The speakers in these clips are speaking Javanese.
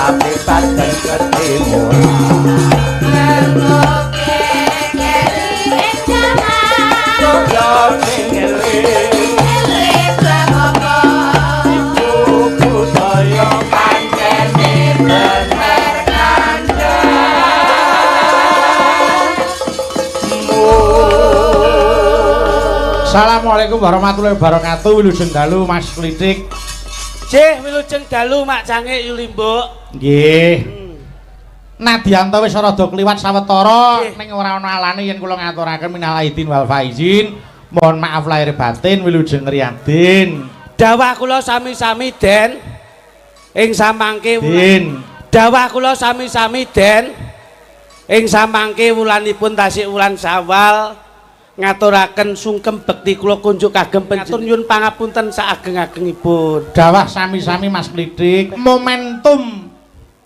tapi badan ketimun Mergoke keri ing jaman Kaya sing eling eling pramono Ibu budaya pancene bener Assalamualaikum warahmatullahi wabarakatuh. Wilujeng dalu Mas Klitik. Cih, wilujeng dalu Mak Cangik Yulimbuk. Nggih. Nadyanto wis rada kliwat sawetara ning ora ana alane yen kula ngaturaken minal aidin wal faizin. Mohon maaf lahir batin wilujeng riyadin. Dawah kula sami-sami Den ing samangke Din. Dawah kula sami-sami Den ing samangke wulanipun tasik wulan Syawal. Ngaturaken sungkem bekti kula kunjuk kagem panjenengan nyuwun pangapunten saageng-agengipun. Dawah sami-sami Mas Klitik. Momentum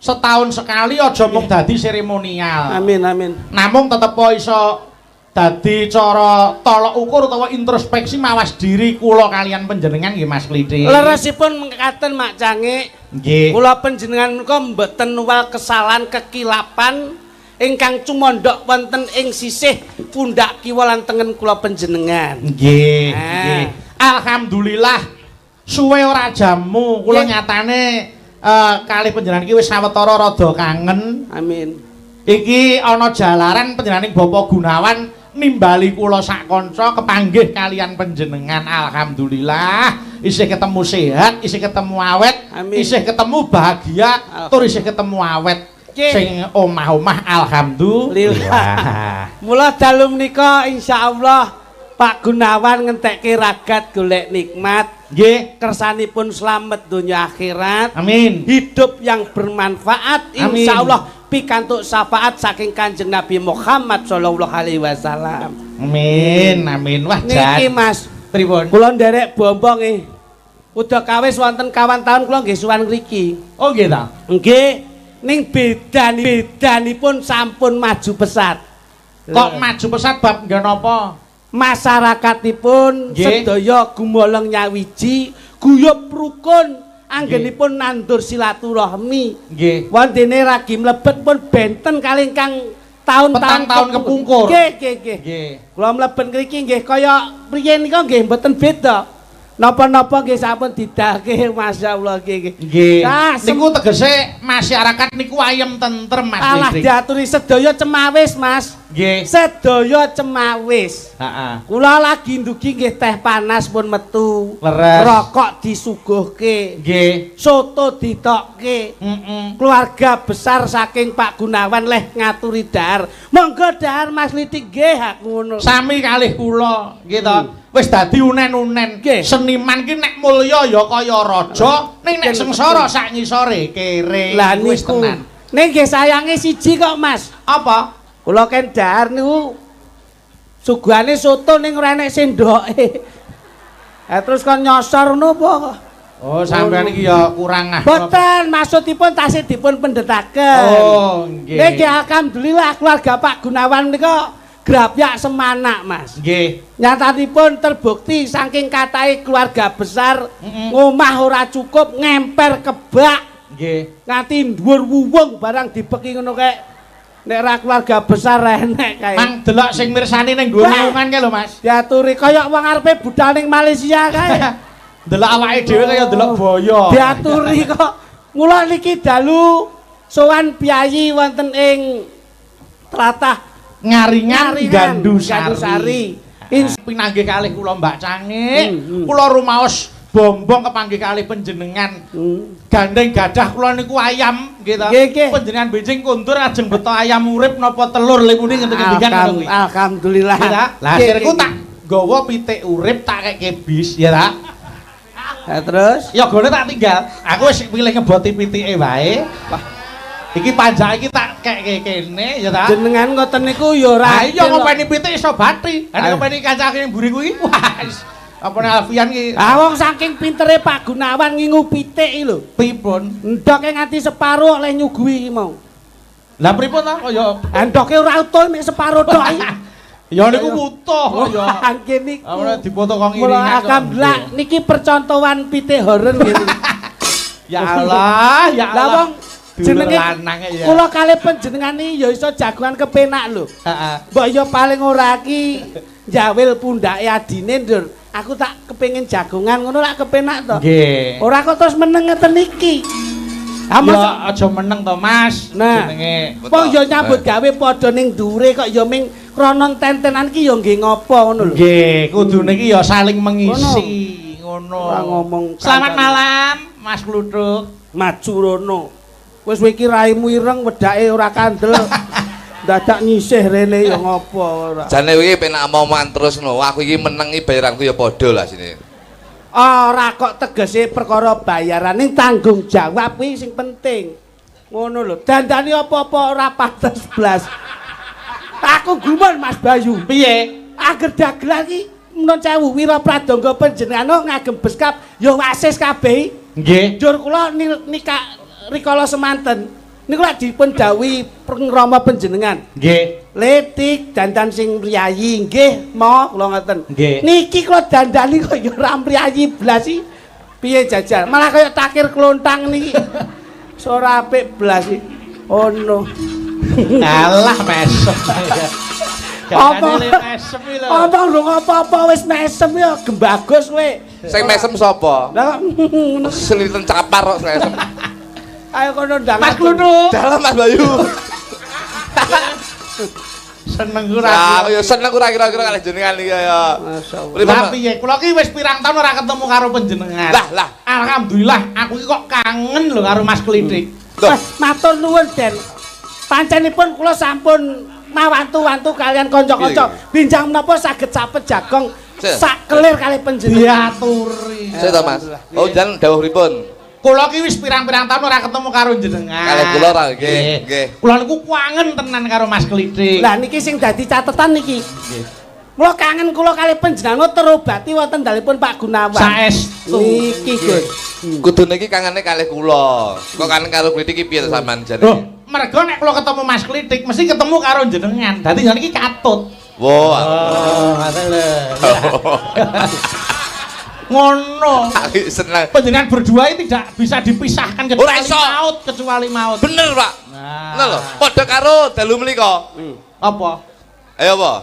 setahun sekali aja mung dadi seremonial. Amin amin. Namung tetep iso dadi cara tolok ukur utawa introspeksi mawas diri kula kalian panjenengan nggih Mas Klitik. Leresipun mekaten Mak Cangik. Nggih. Kula panjenengan menika mboten nuwal kesalahan kekilapan ingkang cumondhok wonten ing sisih pundak kiwa lan tengen kula panjenengan. Nggih, nggih. Alhamdulillah suwe ora jamu kula nyatane kalih panjenengan iki wis sawetara rada kangen. Amin. Iki ana jalaran panjenenganing Bapak Gunawan nimbali kula sak kanca kepanggih kalian panjenengan. Alhamdulillah isih ketemu sehat, isih ketemu awet, Amin. isih ketemu bahagia, tur isih ketemu awet. Sing omah-omah alhamdulillah. Mula dalu menika insyaallah Pak Gunawan ngentekke ragat golek nikmat. Nggih, Kersanipun slamet donya akhirat. amin. Hidup yang bermanfaat Amin. insyaallah pikantuk syafaat saking Kanjeng Nabi Muhammad sallallahu alaihi wasallam. Amin, amin. Wah, Niki jan. Mas, Pripun? kula nderek bombong udah kawis wonten kawan tahun kula nggih suwan mriki. Oh, nggih ta. Nggih, ning bedanipun sampun maju pesat. Kok maju pesat bab nggih napa? Masyarakatipun Nggih. sedaya gumolong nyawiji, guyub rukun anggenipun nandur silaturahmi. Nggih. Wondene ragi mlebet pun benten kalih ingkang Petang tahun kepungkur. Nggih, nggih, nggih. Nggih. Kula mlebet ngriki nggih kaya priye nika nggih mboten beda. Napa-napa nggih sampun didahke masyaallah nggih. Nggih. Nah, Niku tegese masyarakat niku ayem tentrem Mas Alah Listrik. diaturi sedaya cemawis Mas. Nggih. Sedaya cemawis. Heeh. Kula lagi ndugi nggih teh panas pun metu. Leres. Rokok disuguhke. Nggih. Soto ditokke. Heeh. Keluarga besar saking Pak Gunawan leh ngaturi dahar. Monggo dahar Mas Litik nggih aku ngono. Sami kalih kula, nggih to. Wis dadi unen-unen. Nggih. Seniman ki nek mulya ya kaya raja, ning nek sengsara sak ngisore kere. Lah Wis niku. tenan. Ning nggih sayange siji kok Mas. Apa? Kula ken dahar niku suguhane soto ning ora enek sendoke. Terus kon nyosor napa? Oh, sampean iki ya kurang ah. Boten, maksudipun tasih dipun pendhetaken. Oh, nggih. Nggih alhamdulillah keluarga Pak Gunawan menika grapyak semanak, Mas. Nggih. Nyatanipun terbukti saking katahe keluarga besar ngomah ora cukup ngemper kebak Nggih. nganti dhuwur wuwung barang dibeki ngono kae. Nek ra keluarga besar enek kae. Mang delok sing mirsani ning dhuwur naungan kae lho, Mas. Diaturi kaya wong arepe budal ning Malaysia kae. Delok awake dhewe kaya delok boyo. Diaturi kok. Mula niki dalu sowan piyayi wonten ing tlatah Ngaringan Gandusari. Gandusari. Pinanggih kalih kula Mbak Cangik. Kula rumaos bombong kepanggih kalih panjenengan. Gandeng gadah kula niku ayam nggih to. Nggih. Panjenengan benjing kundur ajeng beto ayam urip napa telur lha muni ngenten-ngendikan ngono kuwi. Alhamdulillah. Ya ta? Lah akhirku tak nggawa pitik urip tak keke bis ya ta. Terus Ya gone tak tinggal. Aku wis pilih ngeboti pitike wae. Iki panjake iki tak keke kene ya ta. jenengan ngoten niku ya ora. Ha iya ngopeni pitik iso bati. Nek ngopeni kancake mburi kuwi wah wis apane Alfian ki. Ah wong saking pintere Pak Gunawan ngingu pitik iki lho. Pripun? Endoke nganti separuh oleh nyuguhi iki mau. Lah pripun ta kaya Endoke ora utuh mek separuh tok iki. ya niku wutuh kaya. Nggih niku. Apa dipoto kok Mula ngiringan. alhamdulillah niki percontohan pitik horeng ngene. Ya Allah, ya Lah Allah. wong jenenge lanang ya. kula kalih panjenengan iki ya iso jagongan kepenak lho. Heeh. Mbok ya paling ora ki njawil pundake adine ndur. Aku tak kepengin jagongan ngono lak kepenak to. Nggih. Ora kok terus meneng ngeten iki. Ya aja meneng to, Mas. Nah, Jenenge wong ya nyambut gawe padha ning dhuwure kok ya ming krana tentenan ki ya nggih ngopo ngono lho. nggih, kudune iki ya saling mengisi. Ngono. Ora ngomong Selamat kancane. malam, Mas Kluthuk. Maju rono. Wis iki raimu ireng wedake ora kandel. Dadak nyisih rene ya ngopo ora. Jane iki penak omongan terus no. Aku iki meneng iki bayaranku ya padha lah sini. Ora kok tegese perkara bayaran ning tanggung jawab kuwi sing penting. Ngono lho. Dandani apa-apa ora pantes blas. Aku gumun Mas Bayu. Piye? Ager dagelan iki menawa cewu Wira Pradangga panjenengan ngagem beskap ya wasis kabeh. Nggih. Njur kula nikah rikala semanten. Niku lak dipun dawuhi pengrama panjenengan. Nggih. Letik dandan sing mriyayi nggih mo kula ngoten. Nggih. Niki kula dandani kok ya ora mriyayi blas iki. Piye jajal? Malah kaya takir klontang niki. Ora apik blas iki. Oh no. Alah mesem. Apa? Mesem iki lho. Apa ndung apa-apa wis mesem ya gembagus kowe. Sing mesem sapa? Lah Seliten capar kok mesem. ayo kono ndang. Mas Kluthuk. Dalam Mas Bayu. Seneng Ya, ora. aku ya seneng ora kira-kira kalih jenengan iki ya. Masyaallah. Pripun, Lah Pak? piye? Kula ki wis pirang taun ora ketemu karo panjenengan. Lah. Alhamdulillah, aku ki kok kangen lho karo Mas Klitik. Loh. Matur nuwun Den. Pancenipun kula sampun mawantu-wantu kalian kanca-kanca. Binjang menapa saged sapet jagong Cek. sak kelir kalih panjenengan. Diaturi. Saya to Mas. Oh, jan dawuh pripun? Kula ki wis pirang-pirang taun ora ketemu karo jenengan. Kalih kula ora nggih, nggih. Kula niku kangen tenan karo Mas Klitik. Lah niki sing dadi catetan niki. Mula kangen kula kalih panjenengan terobati wonten dalipun Pak Gunawan. Saestu. Niki Gus. Kudune iki kangane kalih kula. Kok kangen karo Klitik iki piye to sampean jane? Loh, mergo nek kula ketemu Mas Klitik mesti ketemu karo jenengan. Dadi jan iki katut. Wo. ngoten lho. Ngono. Aku seneng. Panjenengan berdua ini tidak bisa dipisahkan Ora kecuali iso. maut, kecuali maut. Bener, Pak. Nah. Ngono lho. Padha karo dalu menika. Apa? Ayo apa?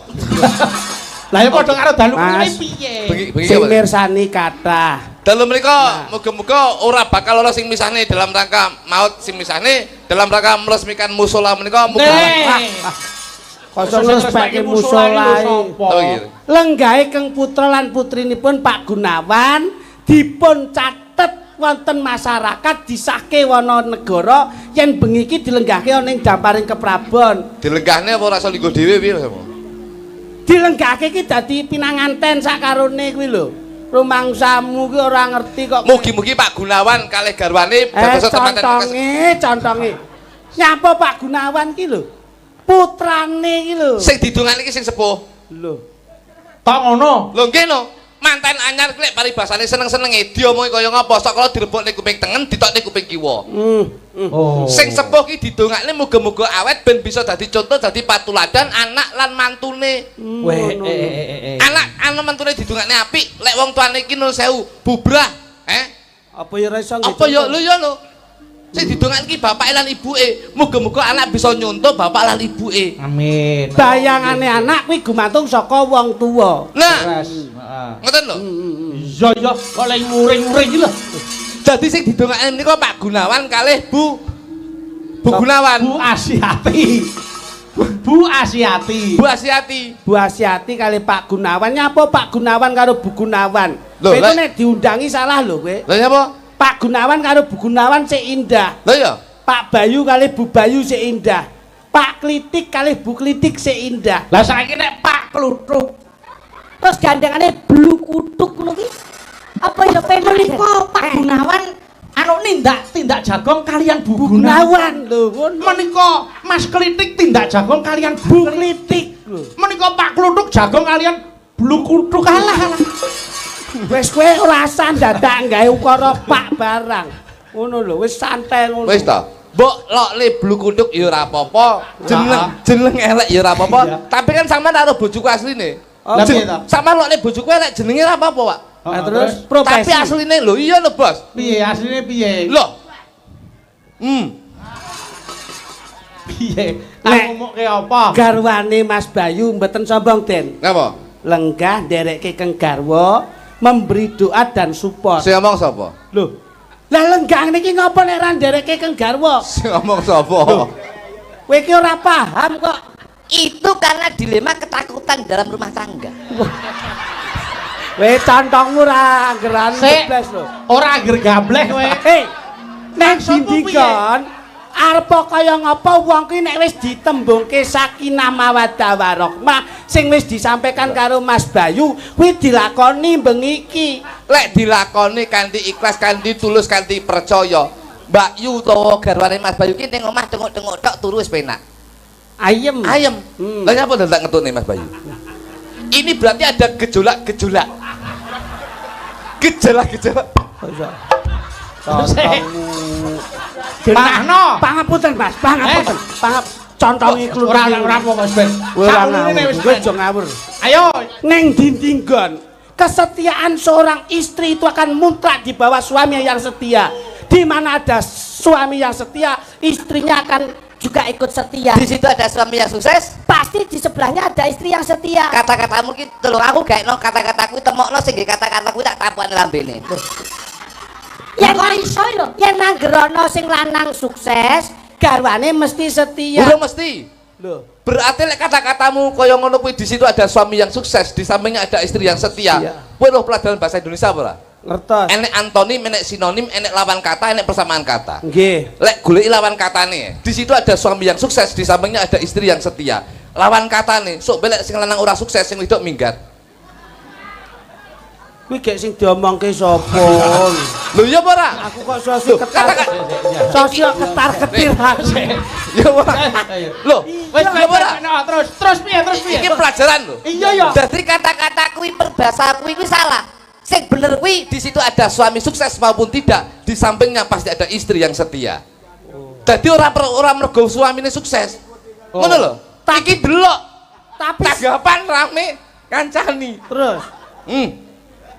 Lah ya padha karo dalu kuwi Mas. piye? Bengi Sing apa? mirsani kathah. Dalam mereka, moga-moga ora bakal ana sing misahne dalam rangka maut sing misahne dalam rangka meresmikan musola menika muga. Kosong respeki musolae. Oh iya. Lenggahe keng putra lan putrinipun Pak Gunawan dipun catet wonten masyarakat disahke wana negara yen bengi iki dilenggahke ana ing damparing keprabon. Dilenggahne apa ora iso linggo dhewe piye Mas? Dilenggahke iki dadi pinanganten sakarone kuwi lho. Rumangsamu ki ora ngerti kok. Mugi-mugi Pak Gunawan kalih garwane dados teman contonge. Nyapa Pak Gunawan ki lho? Putrane ki lho. Sing didongani iki sing sepuh. Lho. Tok ngono. Lho nggih no. Manten anyar klek paribasane seneng-senenge diomongi kaya ngapa sok kala direbukne kuping tengen ditokne kuping kiwa. Oh. Sing sepuh ki didongakne muga-muga awet ben bisa dadi contoh dadi patuladan anak lan mantune. Weh, Anak mantune didongakne apik, lek wong tuane iki nun sewu bubrah, Apa ya ora iso Apa ya lho ya lho. Sing didongakne iki bapake lan ibuke, muga-muga anak bisa nyontoh bapak lan ibuke. Amin. bayangane anak kuwi gumantung saka wong tuwa. Nah, Wes, heeh. ngoten lho. Iya iya, kok lek muring-muring iki lho. Dadi sing didongakne menika Pak Gunawan kalih Bu Gunawan. Bu Asiati. Bu Asiati. Bu Asiati. Bu Asiati kali Pak Gunawan. Nyapa Pak Gunawan karo Bu Gunawan? Lho, Kowe lek- nek diundangi salah lho kowe. Lha nyapa? Pak Gunawan karo Bu Gunawan sik indah. Lha ya. Pak Bayu kali Bu Bayu sik indah. Pak Klitik kali Bu Klitik sik indah. Lah saiki nek Pak Kluthuk Terus gandengane blu kutuk ngono ki. Apa ya menika Pak Gunawan anu tindak jagong kalian Bu Gunawan lho ngono. Menika Mas Klitik tindak jagong kalian Bu Klitik lho. Menika Pak Kluthuk jagong kalian Blu Kuthuk. Alah. Wis kowe ora usah dadak gawe ukara Pak barang. Ngono lho wis santai ngono. Wis ta. Mbok lokne blu kuduk ya ora apa-apa. Jeneng elek ya ora apa-apa. Iya. Tapi kan sampean karo bojoku asline. Lah piye ta? Sampean lokne bojoku elek jenenge ora apa-apa, Pak. Nah, terus profesi. Tapi asline lho iya lho, Bos. Piye asline piye? Loh. Piye? Nek Ngomongke apa? garwane Mas Bayu mboten sombong, Den. Ngapa? Lenggah nderekke keng garwa, memberi doa dan support. Sing ngomong sapa? Lho. Lah lenggah niki ngopo nek ra nderekke keng garwa? Sing ngomong sapa? Kowe iki ora paham kok. Itu karena dilema ketakutan dalam rumah tangga. Weh contongmu ra geran jebles lho. Ora anger gableh kowe. Nek dindingan arep kaya ngapa wong ki nek wis ditembungke sakinah mawaddah warahmah sing wis disampaikan karo Mas Bayu kuwi dilakoni bengi iki. Lek dilakoni kanthi ikhlas, kanthi tulus, kanthi percaya. Mbak Yu utawa garwane Mas Bayu ki ning omah tengok-tengok tok turu wis penak. Ayem. Ayem. Lah nyapa ndak ngetune Mas Bayu? Ini berarti ada gejolak-gejolak. Gejolak-gejolak. Genahno. Pangapunten Mas, pangapunten. Contongi kluwih. Ora apa Mas Ben. Ora aja ngawur. Ayo. Neng dindinggon, kesetiaan seorang istri itu akan mutlak di bawah suami yang setia. Di mana ada suami yang setia, istrinya akan juga ikut setia. Di situ ada suami yang sukses, pasti di sebelahnya ada istri yang setia. Kata-katamu ki tolong aku gaekno kata-kataku temokno sing kata-kataku tak tapukan lambene. Ya kok iso lho, yen nanggerono sing lanang sukses, garwane mesti setia. Udah mesti. Loh, Berarti lek kata-katamu kaya ngono kuwi di situ ada suami yang sukses, di sampingnya ada istri yang setia. Kowe lho pelajaran bahasa Indonesia apa ora? ngertos. Enek antonim, enek sinonim, enek lawan kata, enek persamaan kata. Nggih. Lek goleki lawan katane, di situ ada suami yang sukses, di sampingnya ada istri yang setia. Lawan katane, sok belek sing lanang ora sukses, sing wedok minggat. Kuwi gek sing diomongke sapa? Lho iya apa ora? Aku kok sosok ketar-ketir aku. Ya ora. Lho, Wis iya apa ora? Terus piye? Iki pelajaran lho. Iya ya. Dadi kata-kata kuwi perbahasa kuwi salah. Sing bener kuwi Di situ ada suami sukses maupun tidak, di sampingnya pasti ada istri yang setia. Jadi orang mergo suamine sukses. Ngono lho. Iki delok. Tapi Tanggapan rame kancani. terus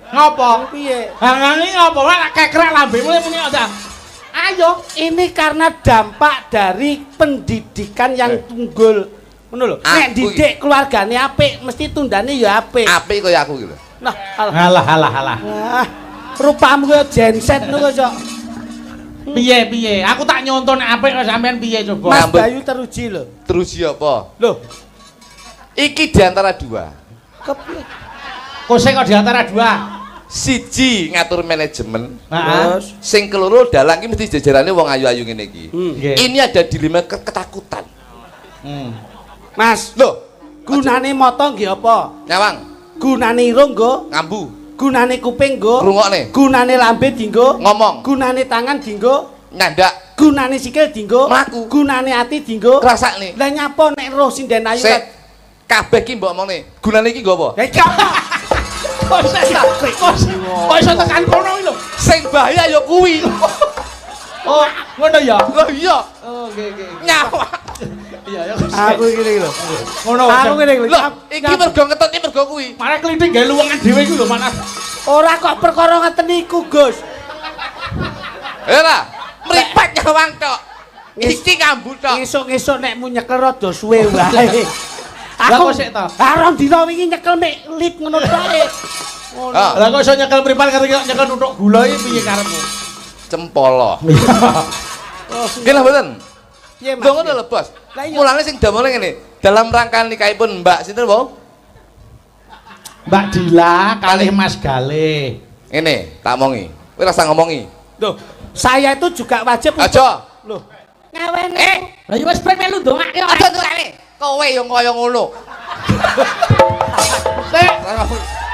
Ngopo? piye? Hangangi ngopo? Lah kekrek lambemu muni ada. Ayo, ini karena dampak dari pendidikan yang tunggul. Ngono lho. Nek Aku didik keluargane apik, mesti tundane ya apik. Apik kaya aku gitu. Nah, Halah. rupamu kaya genset ngono kok. Piye? Aku tak nyonton nek apik kok sampean piye coba? Mas Ngambek. Bayu teruji lho. Terus ya apa? Loh, Iki diantara dua. kepiye? Kose kok di antara dua. Siji ngatur manajemen, Nah, Terus sing keloro dalang iki mesti jajarane wong ayu-ayu ngene iki. nggih. Ini ada dilema ketakutan. Mas, Loh, gunane mata nggih apa? nyawang, Gunane irung nggo, ngambu, gunane kuping nggo, rungokne, gunane lambe dienggo, ngomong, gunane tangan dienggo, nyandak, gunane sikil dienggo, Mlaku. gunane ati dienggo. ngrasakne. Lah nyapa nek roh sinden ayu Sik, kabeh ki mbok omongne. Gunane iki nggo apa? iki apa? Kok iso tekan kono iki lho. Sing bahaya ya kuwi. Oh, ngono ya. Loh iya, Oh, nggih. nyawa. Iya ya. Aku iki lho. Ngono. Aku ngene lho. Loh, iki mergo ngetot iki mergo kuwi. Mare klitik gawe luwengan dhewe iku lho, Mas. Ora kok perkara ngeten iku, Gus. Ora, mripet nyawang tok. Iki ngambu tok. Ngesuk-ngesuk nek mu nyekel rada suwe wae. Lah kok sik to? Arang dina wingi nyekel mek lip ngono tok. Ah, Lah kok iso nyekel mripat karo nyekel nuthuk gula iki piye karepmu? cempolo. Nggih lho mboten. Piye, Mas? Lho ngono lho, Bos. Lah iya. Mulane sing damel ngene, dalam rangka nikahipun Mbak sinten, Bu? Mbak Dila kalih Mas Galih. Ngene, tak omongi. Kowe rasa ngomongi. Loh, saya itu juga wajib Aja. Loh, ngawene. Lah ya wis brek melu ndongake kok. Aja tukane. Kowe yo kaya ngono. Sik.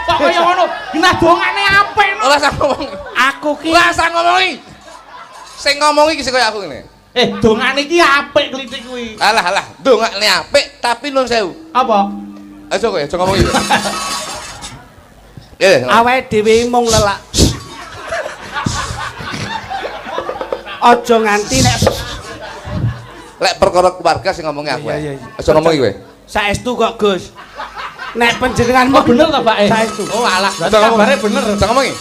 Kok kaya ngono? Genah dongane apik no. Ora usah ngomong. aku ki Ora usah ngomongi. Sing ngomongi iki sing kaya aku ngene. Dongane iki apik klitik kuwi. Alah, ndongakne apik tapi nun sewu. Apa? Aja kowe, aja ngomongi. awake dhewe mung lelak. Aja nganti nek Lek perkara keluarga sing ngomongi aku. Iya. Aja ngomongi kowe. saestu kok, Gus. Nek panjenenganmu Oh bener ta, Pak? Saestu. Oh alah, Aja ngomong. kabare bener. Aja ngomongi.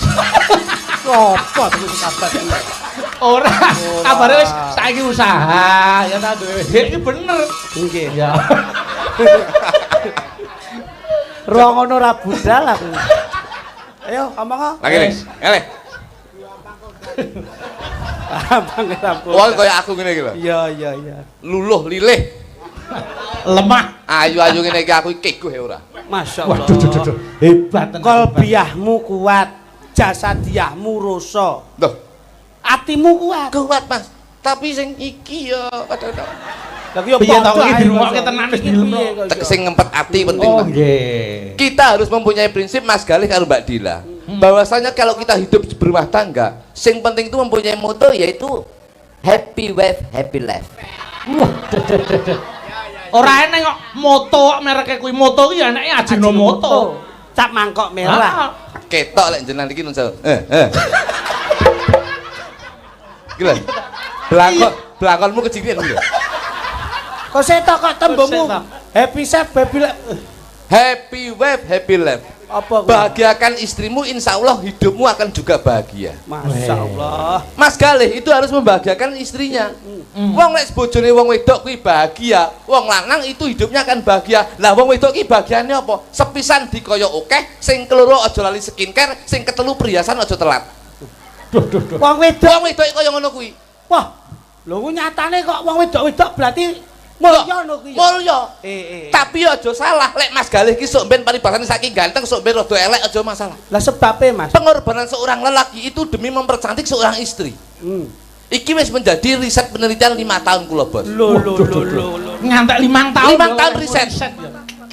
Apa terus kabar? Ora, kabare wis saiki usaha ya ta duwe. Iki bener. Nggih. Ya. Ro ngono ra budal aku. Ayo, omong. Lagi nih, eleh. Abang rapo. Wong kaya aku ngene iki lho. Iya. Luluh lilih. Lemah. Ayu-ayu ngene iki aku keguh ya ora. Masyaallah. Waduh. Hebat tenan. Kolbiahmu kuat, jasadiahmu rosa. Loh, Atimu kuat. kuat Mas. Tapi sing iki ya kadang-kadang Lah yo Piye to iki dirungokke tenan wis dilem. sing ngempet ati penting. Oh Mas. nggih. Kita harus mempunyai prinsip Mas Galih karo Mbak Dila. Bahwasanya kalau kita hidup berumah tangga, sing penting itu mempunyai moto yaitu happy wife, happy life. Ora enek kok moto kok mereke kuwi moto iki anake Ajinomoto. Cap mangkok merah. Ketok lek jenengan iki nun sewu. Gila. Blakonmu kecipian lho. Kok setok kok tembungmu. Setok. Happy chef, happy life. Happy wife, happy life. Apa kuwi? Bahagiakan istrimu, insya Allah hidupmu akan juga bahagia. Masyaallah. Mas Galih itu harus membahagiakan istrinya. Wong lek bojone wong wedok kuwi bahagia, wong lanang itu hidupnya akan bahagia. Lah wong wedok ki bahagiane apa? Sepisan dikaya akeh, sing keloro aja lali skincare, sing ketelu perhiasan aja telat. Wong wedok. Wong wedok kaya ngono kuwi. Wah. Lho ku nyatane kok wong wedok-wedok berarti mulya ngono kuwi. Mulya. Eh. Tapi aja salah, lek Mas Galih ki sok ben paribasane saking ganteng, sok ben rada elek aja masalah. Lah sebabe Mas. Pengorbanan seorang lelaki itu demi mempercantik seorang istri. Iki wis menjadi riset penelitian 5 tahun kula, Bos. Lho. Ngantek 5 tahun. 5 tahun riset.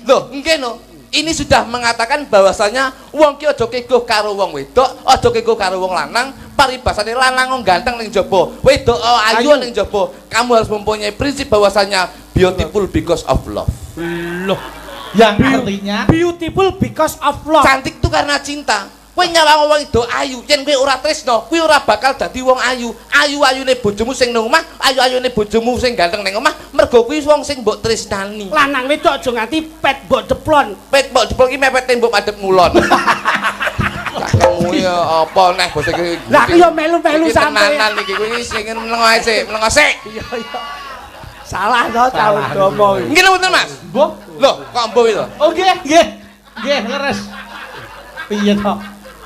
Loh, nggih no. Ini sudah mengatakan bahwasanya wong ki aja keguh karo wong wedok, aja keguh karo wong lanang, paribasane lanang wong ganteng ning jaba, wedok ayu ning jaba. Kamu harus mempunyai prinsip bahwasanya beautiful because of love. Loh. Yang artinya Beautiful because of love. Cantik itu karena cinta. Kowe nyawang wong wedok ayu, yen kowe ora tresno, kowe ora bakal dadi wong ayu. Ayu-ayune bojomu sing nang omah, ayu-ayune bojomu sing ganteng ning omah, mergo kuwi wong sing mbok tresnani. Lanang wedok aja nganti pet mbok deplon. Pet mbok jebol ki mepet tembok madhep ngulon. Kamu ya apa neh bose iki. Lah aku yo melu-melu sampe. Tenanan iki kuwi sing mlengo sik, mlengo sik. Iya. Salah to tau domo. Nggih mboten Mas. Mbok. Loh, kok mbuh itu? Oh nggih. Nggih, leres. Piye to?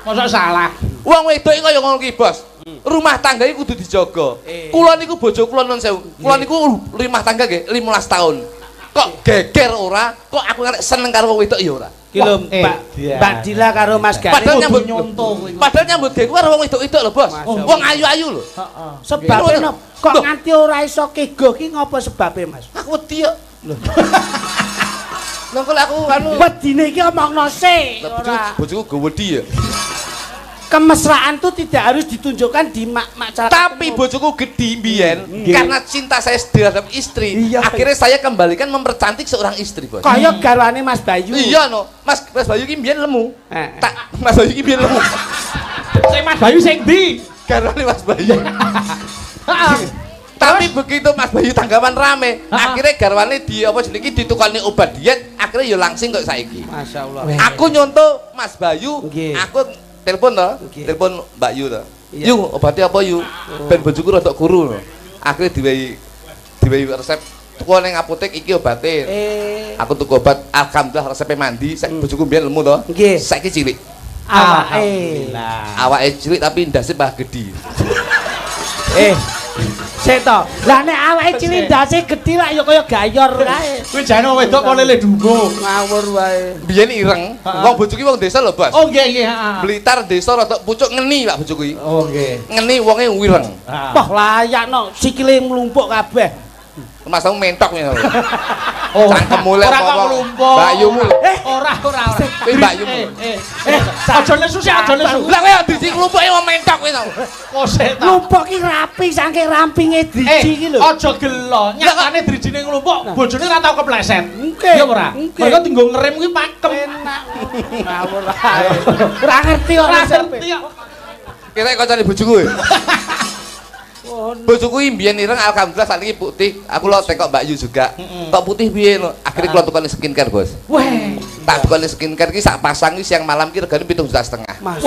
Mosok salah. Wong wedok iki kaya ngono ki, Bos. Rumah tangga iki kudu dijaga. Kula niku bojo kula nun sewu. Kula niku rumah tangga nggih 15 tahun. Kok geger ora? Kok aku arek seneng karo wong wedok ya ora? Ki lho Mbak Dila karo Mas Galih. Padahal nyambut nyonto kuwi. Padahal nyambut gawe karo wong wedok-wedok lho, Bos. Masya Wong ayu-ayu lho. Sebabe napa? Kok nganti ora iso keguh ki ngopo sebabe Mas? Aku wedi yo. Lho. Lho kok aku anu Wedine iki omongno sik ora. bojoku go wedi ya. Kemesraan tuh tidak harus ditunjukkan di masyarakat. Tapi bojoku gede mbiyen karena cinta saya terhadap istri. Iya. Akhirnya saya kembalikan mempercantik seorang istri, Bos. Kaya garwane Mas Bayu. Iya no. Mas Bayu ki mbiyen lemu. Tak Mas Bayu ki mbiyen lemu. Sing Mas Bayu sing ndi? Garwane Mas Bayu. Tapi begitu Mas Bayu tanggapan rame, akhirnya garwane di apa jenenge ditukani obat diet, akhirnya ya langsing kok saiki. Masyaallah. Aku nyontoh Mas Bayu, Nggih. aku telepon to, Nggih. telepon Mbak Yu to. Iya. Yu, obatnya apa Yu? Ben bojoku rada kuru lho. Akhirnya diwehi resep tuku ning apotek iki obate. Aku tuku obat alhamdulillah resepnya mandi, saiki bojoku mbiyen lemu to. Nggih. Saiki cilik. Alhamdulillah. Awake cilik tapi ndase bah gedhi. Sik to. Lah nek awake cilik ndase gedhi lak ya kaya gayor kae. Kuwi jane wong wedok kok lele dumbo. Ngawur wae. Biyen ireng, wong bojoku ki wong desa lho, Bos. Oh nggih nggih, heeh. Blitar desa rada pucuk ngeni Pak bojoku iki. Oh nggih. Ngeni wonge wireng. Wah layakno sikile nglumpuk kabeh. Masamu mentok ya. Oh, Cangkemmu lek ora kok nglumpuk. Mbakyu. Ora. Kuwi mbakyu. Aja nesu sik, aja nesu. Lah kowe driji nglumpuke wong mentok kowe to. Kosek ta. Nglumpuk ki rapi saking rampinge driji iki lho. Aja gelo, nyatane drijine nglumpuk, bojone ora tau kepleset. Nggih. Iya ora? Nggih. Mergo tinggo ngerem kuwi pakem. Enak. Ngawur ae. Ora ngerti kok Ora resepe. ngerti kok. Kira kancane bojoku. Bojoku iki mbiyen ireng alhamdulillah sakniki putih. Aku lo tekok Mbak Yu juga. Tok putih piye no? Akhire kula tukane skincare, Bos. Weh, Tak tukoni skincare ki sak pasang ki siang malam ki regane 7,5 juta.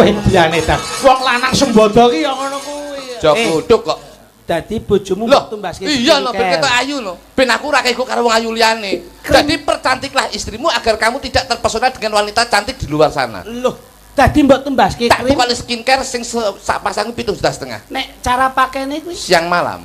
Wih, diane ta. Wong lanang sembodo ki ya ngono kuwi. Aja kutuk kok. Dadi bojomu Loh, tumbaske. iya no, ben ketok ayu no. Ben aku ora kego karo wong ayu liyane. Jadi percantiklah istrimu agar kamu tidak terpesona dengan wanita cantik di luar sana. Loh, dadi mbok tumbaske Tak krim. tukoni skincare sing sak pasang 7,5 juta. Nek cara pakainya kuwi Siang malam.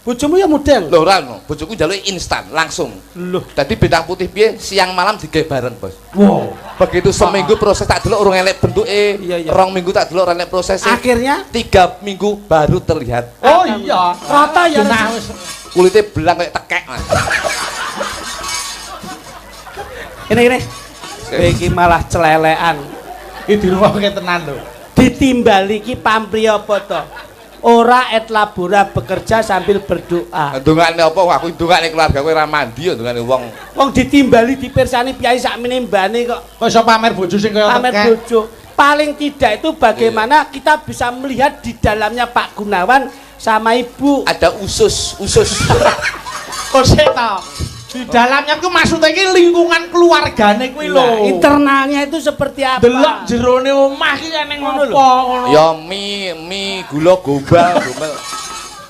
bojomu ya model. Lho ora no, bojoku njaluki instan langsung. Loh, Dadi bintang putih piye siang malam digawe bareng, Bos. Wow. Begitu seminggu proses tak delok urung elek bentuke. Iya, iya. 2 minggu tak delok ora elek prosesnya. akhirnya 3 minggu baru terlihat. Oh iya. rata ya. Nah, wis. Kulitnya belang kayak tekek, Mas. Ini. Iki malah celelekan. Iki dirungokke tenan lho. Ditimbali iki pamrih apa to? Ora et labora bekerja sambil berdoa. Ndongane apa aku ndongane keluarga kowe ora mandi ya ndongane wong. Wong ditimbali dipirsani piyai sakmene mbane kok Kok iso pamer bojo sing kaya pamer tekek. bojo. Paling tidak itu bagaimana kita bisa melihat di dalamnya Pak Gunawan sama Ibu. Ada usus. Kok sik ta. Di dalamnya ku maksudnya iki lingkungan keluargane kuwi lho. Nah, internalnya itu seperti apa? Delok jerone omah ki ning Ngono ngopo ngono. Ya mie gula gombal.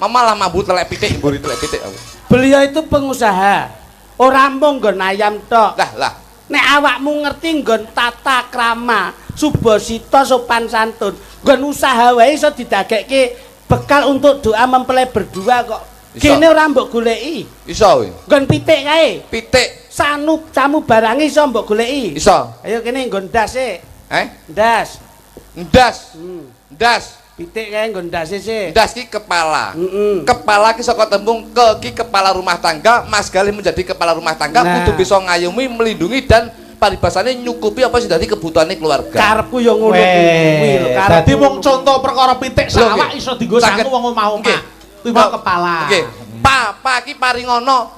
Mama lah mabut telek pitik mburi telek pitik aku. Beliau itu pengusaha. Ora mung nggon ayam tok. Lah. Nek awakmu ngerti nggon tata krama, subosito sopan santun, nggon usaha wae iso didagekke bekal untuk doa mempelai berdua kok. Iso. Kene ora mbok goleki. Iso kowe. Nggon pitik kae. Pitik Camu barang iso mbok goleki. iso. Ayo kene nggon ndas e. Ndas. Pitik kae nggon ndas e sih. Ndas ki kepala. Heeh. Kepala ki saka tembung ke ki kepala rumah tangga, Mas Galih menjadi kepala rumah tangga Nah. kudu bisa ngayomi, melindungi dan paribasane nyukupi apa sing dadi kebutuhane keluarga. Karepku yo ngono kuwi lho. Dadi wong contoh perkara pitik Lho, sawak nggih. iso dienggo Saged. sangu wong omah. Nggih. Timbang kepala. Nggih. Papa ki paringono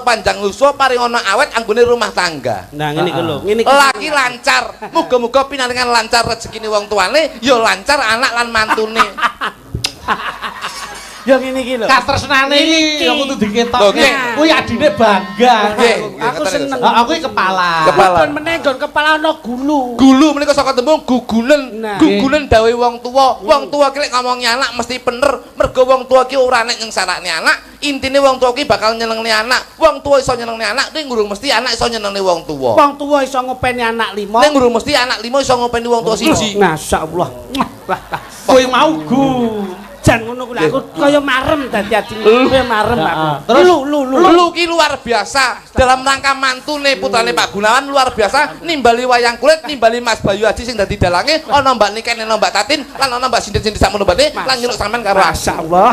panjang luso, paringono awet anggone rumah tangga. Nah ngene iki lho, ngene iki. Laki lancar, muga-muga pinaringan lancar rezekine wong tuane, ya lancar anak lan mantune. Yo ngene iki lho. Katresnane iki ya kudu Lho, diketokke. nggih. Kuwi adine bangga. Nggih. Aku seneng. Aku iki kepala. Kepala. Kon meneh nggon kepala ana gulu. Gulu menika saka tembung gugunen. Nah. Gugunen dawuhe wong tuwa. Wong tuwa ki lek ngomongi anak mesti bener. Mergo wong tuwa ki ora nek nyengsarane anak. Intine wong tuwa ki bakal nyenengne anak. Wong tuwa iso nyenengne anak, ning ngurung mesti anak iso nyenengne wong tuwa. Wong tuwa iso ngopeni anak 5. Ning ngurung mesti anak 5 iso ngopeni wong tuwa siji. Masyaallah. Wah, Kowe mau gu. jan ngono kuwi aku kaya marem dadi ajeng. Kowe marem aku. Terus? Lu. Lu ki luar biasa dalam rangka mantune putrane Pak Gunawan luar biasa nimbali wayang kulit, nimbali Mas Bayu Haji sing dadi dalange, ana Mbak Niken, ana Mbak Tatin, lan ana Mbak Sinten-sinten sakmono bane, lan nyeluk sampean karo aku. Masyaallah.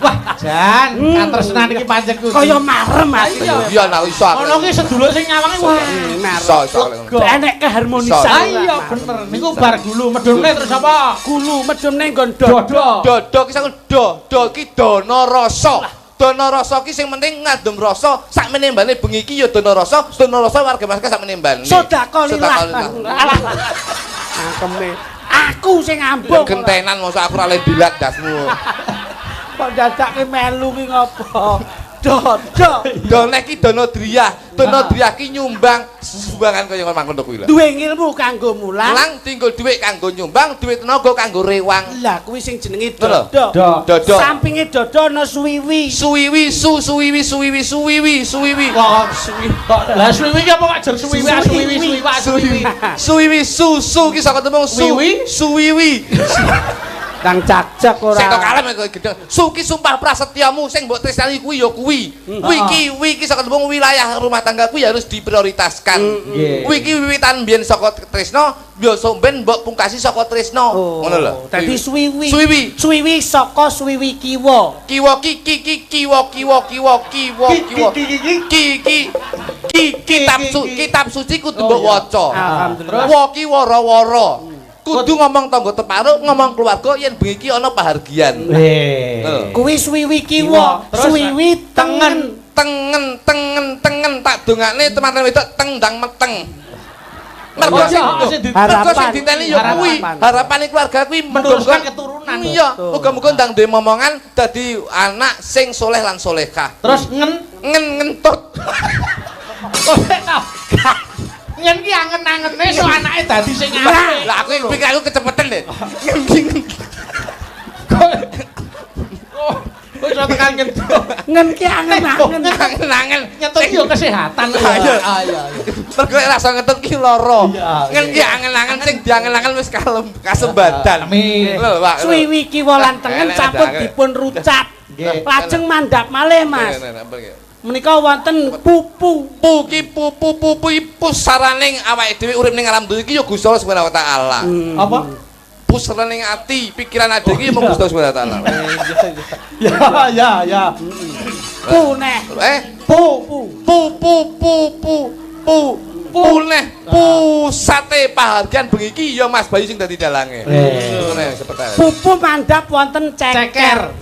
Wah, Jan, katresnan iki pancen kudu. Kaya marem aku. Iya nak iso aku. Ono ki sedulur sing nyawange wah. Iso. Enek keharmonisan. Ah iya bener. Niku bar gulu medhone terus apa? Gulu medhum ning nggon Dodo. Dodo ki sakun do ki dana rasa. Dana rasa ki sing penting ngadem rasa sakmene mbane bengi ki ya dana rasa warga masyarakat sakmene mbane. Sedekah lillah. Alah. Angkeme. Aku sing ngambung. Gentenan mosok aku ora le dilat dasmu. Kok dadake melu ki ngopo? Dodo. Donek ki dana driyah. Dana driyah ki nyumbang sumbangan kaya ngono kuwi lho. Duwe ilmu kanggo mulang. Lang tinggal duit kanggo nyumbang, duit tenaga kanggo rewang. Lah kuwi sing jenenge Lho. dodo. Dodo. Sampinge dodo ana suwiwi. Suwiwi. Kok lah suwi ki apa kok jer suwi Suwiwi susu ki saka tembung Suwiwi? Suwiwi. Kang cak-cak ora. Sing tok kalem kowe gedeng. Suki sumpah prasetyamu sing mbok tresnani kuwi ya kuwi. Kuwi ki saka tembung wilayah rumah tangga kuwi harus diprioritaskan. Kuwi ki wiwitan biyen saka tresno, biasa ben mbok pungkasi saka tresno. Ngono lho. Dadi suwiwi. Suwiwi. Suwiwi saka suwiwi kiwa. Kiwa kitab suci kudu mbok waca. Alhamdulillah. Wa ki wara-wara. Kudu ngomong tangga teparuk, ngomong keluarga yen bengi iki ana pahargian. Kuwi suwiwi kiwa, suwiwi tengen. Tengen tak dongakne teman-teman wedok tengdang meteng. Mergo sing diteni ya kuwi harapane keluarga kuwi meneruskan keturunan. Iya, muga-muga ndang duwe momongan dadi anak sing soleh lan solehah. Terus ngentut. Nyen ki angen-angene so anake dadi sing apik. Lah aku pikir aku kecepeten deh. Kok iso tekan ngento. Ngen ki angen-angen. Angen-angen. Nyentuh yo kesehatan. Ayo. Iya. Mergo rasa ngetut ki lara. Iya. Ngen ki angen-angen sing diangen-angen wis kalem kasembadan. Amin. Lho, Pak. Suwiwi kiwolan tengen sampun dipun rucat. Nggih. Lajeng mandhap malih, Mas. Menika wonten pupu. Pupu pusaraning awake dhewe urip ning alam dunya iki ya Gusti Allah Subhanahu wa taala. Apa? Pusaraning ati, pikiran ade iki mung Gusti Allah Subhanahu wa taala. Ya. Pu neh. Neh pusate pahargyan bengi iki ya Mas Bayu sing dadi dalange. Ngono seperti. Pupu mandhap wonten ceker.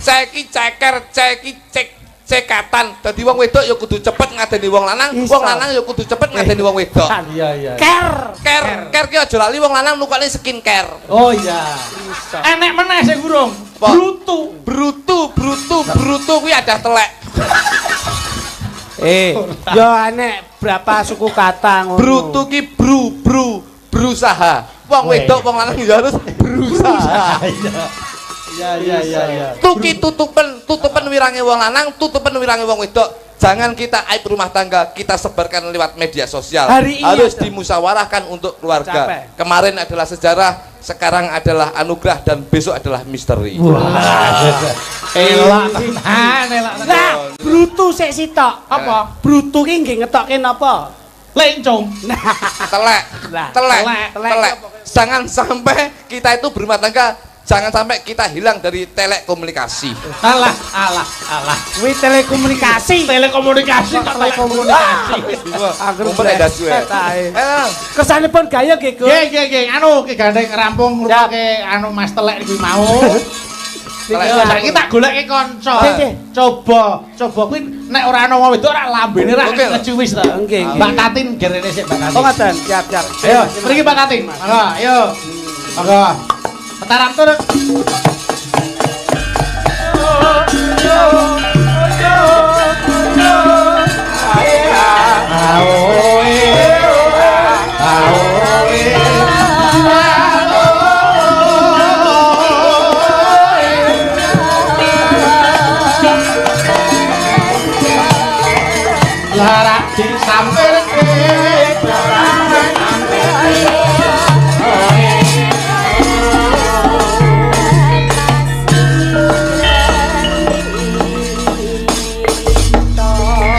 Cekatan. Dadi wong wedok ya kudu cepet ngadeni wong lanang, wong lanang ya kudu cepet ngadeni wong wedok. Iya. Ker ki aja lali wong lanang nukane skincare. Oh iya. Enek meneh sing burung. Brutu Kuwi ada telek. Yo enek berapa suku kata ngono. Brutu ki berusaha. Wong wedok wong lanang ya harus berusaha. Iya. Tuki tutupen wirange wong lanang, tutupen wirange wong wedok. Jangan kita aib rumah tangga kita sebarkan lewat media sosial. Hari ini harus ada. dimusyawarahkan untuk keluarga. Capek. Kemarin adalah sejarah, sekarang adalah anugerah dan besok adalah misteri. Elak tenan. Lah, brutu sik sitok. Apa? Brutu ki nggih ngetokke napa? Lencong. Telek. Lah, Telek. Jangan sampai kita itu berumah tangga, jangan sampai kita hilang dari telekomunikasi. Alah. Kuwi telekomunikasi. Telekomunikasi. Kumpul ada suwe. Kesanipun gaya nggih, Gus. Nggih. Anu ki gandeng rampung ngrungokne anu Mas Telek iki mau. Saiki tak goleke kanca. Coba kuwi nek ora ana wong wedok ora lambene ra ngecuwis to. Nggih. Mbak Tatin gerene sik Mbak Tatin. Oh ngoten, siap. Ayo, mriki Mbak Tatin. Monggo, ayo. Monggo. Petaram tur. Larak disampirke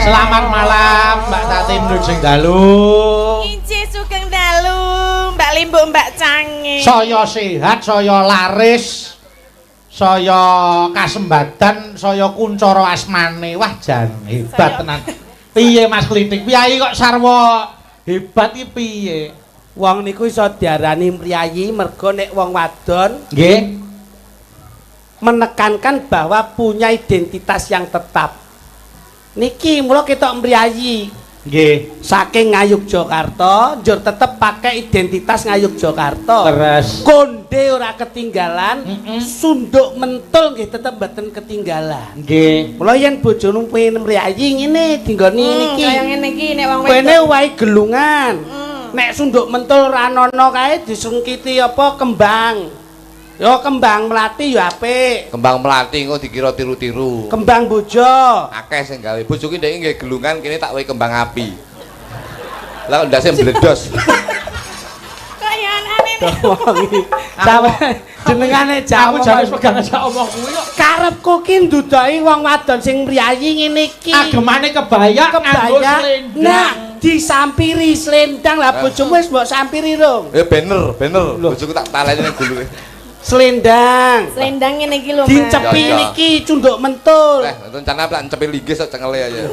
Selamat malam Mbak Tatin Lujeng Dalu. Inci sugeng dalu, Mbak Limbuk, Mbak Cange. Saya sehat, saya laris, saya kasembadan, saya kuncara asmane. Wah jan hebat tenan. Piye Mas Klitik? Piyayi kok sarwa hebat iki piye? Wong niku iso diarani mriyayi mergo nek wong wadon Nggih. menekankan bahwa punya identitas yang tetap. Niki mula ketok mriyayi. Nggih. Saking Ngayogyakarta, njur tetep pakai identitas Ngayogyakarta. Terus Konde ora ketinggalan, sunduk mentul nggih tetep mboten ketinggalan. nggih. Mula yen bojone pengen mriyayi ngene dinggoni niki. Kaya ngene iki nek wong Kene wedok. wae gelungan. Nek sunduk mentul ra nono kae disungkiti apa kembang. Yo kembang melati yo apik. Kembang melati kok dikira tiru-tiru. Kembang bojo. Akeh sing gawe. Bojoku ndek nggih gelungan kene tak wae kembang api. Lah ndase mbledos. Kaya aneh nih. Sampe jenengane Aku jamu. jane pegang aja omong kuwi kok. Karepku ki ndudoki wong wadon sing mriyayi ngene iki. Agemane kebaya nganggo Kebaya. selendang. Nah, disampiri selendang lah bojomu wis mbok sampiri rong. Bener. Bojoku tak taleni ning gulune. Selendang. Selendang ngene iki lho, Mas. Dicepi Ya, ya. niki cunduk mentul. Rencana plak cepil linggis kok cengele aja.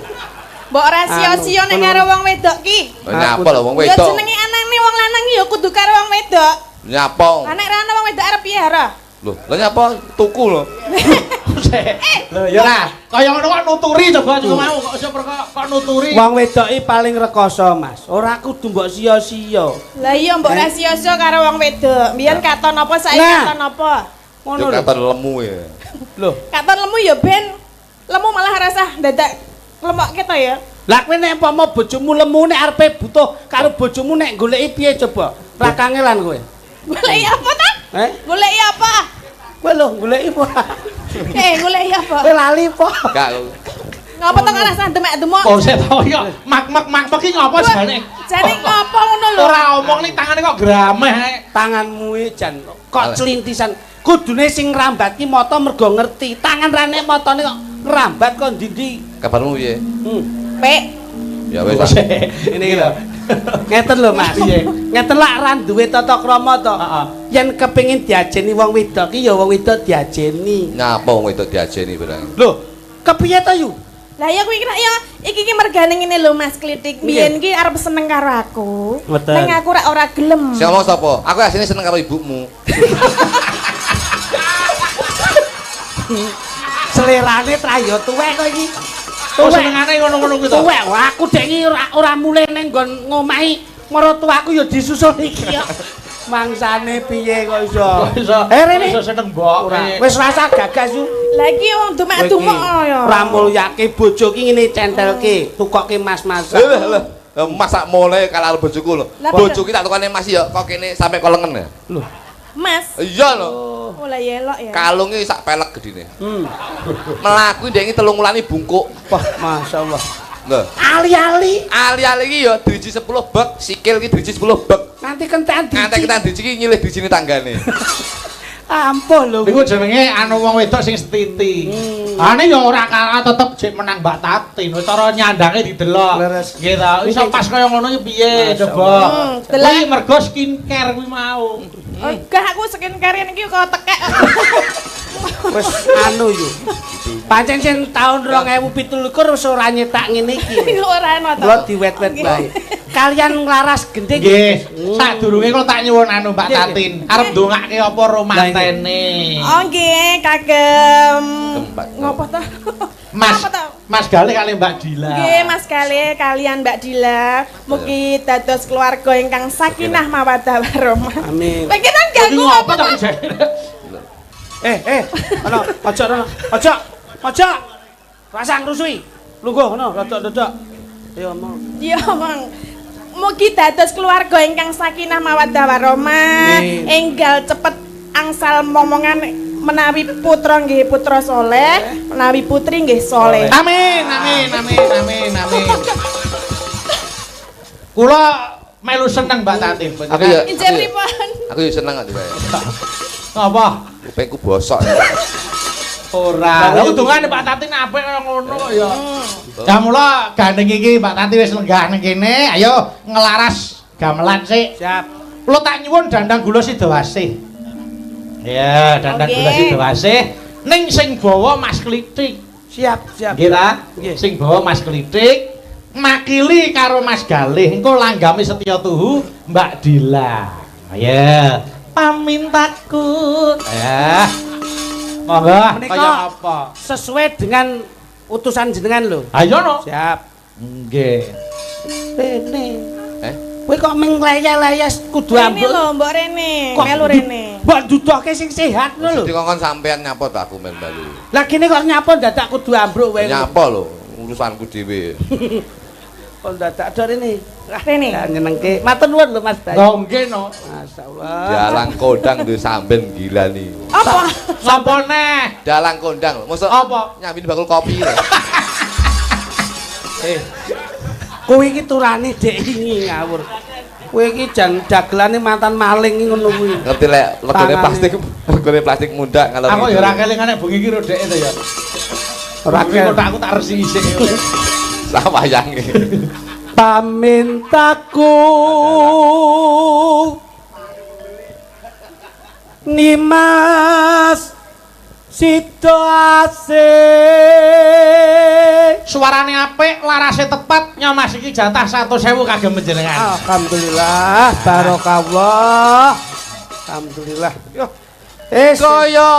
Mbok rasio-sio nek karo wong wedok ki. Nyapa lho wong Ya wedok. jenenge anane wong lanang ya kudu karo wong wedok. Nyapa. Lah nek ra ana wong wedok arep piye ora? Lho, lah nyapa tuku lho. Lho ya ora. Kaya ngono kok nuturi coba mau kok iso kok nuturi. Wong wedok iki paling rekoso, Mas. Ora kudu mbok sia-sia. Lah iya mbok rasio-sio karo wong wedok. Mbiyen katon apa saiki Nah. katon apa? Ngono Yo lho. katon lemu ya. Lho, Katon lemu ya ben lemu malah rasa dadak lemok kita ya. Lah kowe nek umpama bojomu lemu nek arepe butuh karo bojomu nek goleki piye coba? Ra kangelan kowe. Goleki apa ta? Goleki apa? Kowe lho goleki apa? Goleki apa? Kowe lali apa? Gak. Ngapa to ngarah demek-demok? Oh, saya tahu ya. Mak iki ngapa jane? Jane ngapa ngono lho? Ora omong ning tangane kok grameh. Tanganmu jan kok celintisan. Kudune sing ngrambat ki mata mergo ngerti. Tangan rane matane kok ngrambat kok ndi-ndi. Kabarmu piye? Pek. Ya wis. Ini iki lho. Ngeten lho Mas. Ngeten lak ra duwe tata krama to. Yen kepengin diajeni wong wedok ki ya wong wedok diajeni. Nyapa wong wedok diajeni barang. Lho, kepiye to yu? Lah ya kuwi kira ya iki ki mergane ngene lho Mas Klitik. Biyen ki arep seneng karo aku. Ning aku ora gelem. Sing ngomong sapa? Aku asline seneng karo ibumu. Selerane trayo tuwek kok iki. Oh, senengane ngono-ngono kuwi to. Tuwek aku dek iki ora mulih ning nggon ngomahi maratuaku ya disusul iki ya. Mangsane piye kok iso? Rene iso seneng mbok. Wis rasa gagas yu. Lah iki wong demek-demok ya. Ora mulyake bojo ki ngene centelke, tukoke mas-masak. Lho, masak mole karo bojoku lho. Bojoku tak tukane Mas ya kok kene sampe kolengen ya. Lho. Mas. Iya lho. Oh lah ya elok ya. Kalunge sak pelek gedine. Melaku ndek iki 3 wulane bungkuk. Wah, masyaallah. Lho. Ali-ali iki ya driji 10 bek, sikil iki driji 10 bek. nanti kentekan driji. Nanti kentekan driji iki nyilih drijine tanggane. Ampun lho. Niku jenenge anu wong wedok sing setiti. Ane ya ora kalah tetep jek menang Mbak Tatin. Cara nyandange didelok. Nggih ta. Iso pas kaya ngono iki piye coba. Kuwi mergo skincare kuwi mau. Enggak aku skincare niki kok tekek. Wis anu yo. Pancen sing taun 2017 wis ora nyetak ngene iki. Ora ana to. Kula diwet-wet bae. Kalian nglaras gending. Nggih. Sadurunge kula tak nyuwun anu Mbak Tatin. Arep ndongake apa romantene. Oh nggih, kagem. Ngopo to? Mas Galih kali Mbak Dila. Nggih, Mas Galih kalian Mbak Dila. Mugi dados keluarga ingkang sakinah mawaddah warahmah. Amin. Lha kita ganggu apa to? Ono, ojo. Rasang rusui. Lungguh ngono, rodok-rodok. Ayo omong. Ya, Mang. Mugi dados keluarga ingkang sakinah mawaddah warahmah. Enggal cepet angsal momongan menawi putra nggih putra soleh, menawi putri nggih soleh. Amin. Kula melu seneng Mbak Tatin. Aku ya. Injen pripun? Aku ya seneng kok bae. Apa? Kupingku bosok. Ora. Lah undungane Mbak Tatin apik kaya ngono kok ya. Lah mula gandeng iki Mbak Tatin wis lenggah ning kene, ayo ngelaras gamelan sik. Siap. Kula tak nyuwun dandang gula Sidawasih. Ya, dandang gula Sidawasih ning sing bawa Mas Klitik. Siap. Nggih ta? Sing bawa Mas Klitik makili karo Mas Galih. Engko langgame setya tuhu Mbak Dila. Ya, pamintaku. Ya. Monggo, kaya apa? Sesuai dengan utusan jenengan lho. Ayo no. Siap. Nggih. Rene. Kowe kok mengleyes-leyes kudu ambruk. Rene lho, Mbok Rene. Melu Rene. Mbok dudoke sing sehat lho. Dikongkon sampean nyapa ta aku men bali. Lah kene kok nyapa dadak kudu ambruk wae. Nyapa lho, urusanku dhewe. Kok dadak do Rene. Rene. Ya nyenengke. Matur nuwun lho Mas Bayu. Oh nggih no. Masyaallah. Dalang kondang duwe samben gila nih. Apa? Sapa neh? Dalang kondang lho. Mosok Apa? nyambi bakul kopi lho. Kowe iki turane dek iki ngawur. Kowe iki jan dagelane mantan maling iki ngono kuwi. Ngerti lek legone plastik mundak kalau Aku ya ora kelingan nek bengi iki ro dek to ya. Ora aku tak resi isih. Lah wayange. Pamintaku Nimas Sidawasih. Suarane apik, larase tepat, nyomas iki jatah 100.000 kagem panjenengan. Alhamdulillah, barokah. Alhamdulillah. Yo. Kaya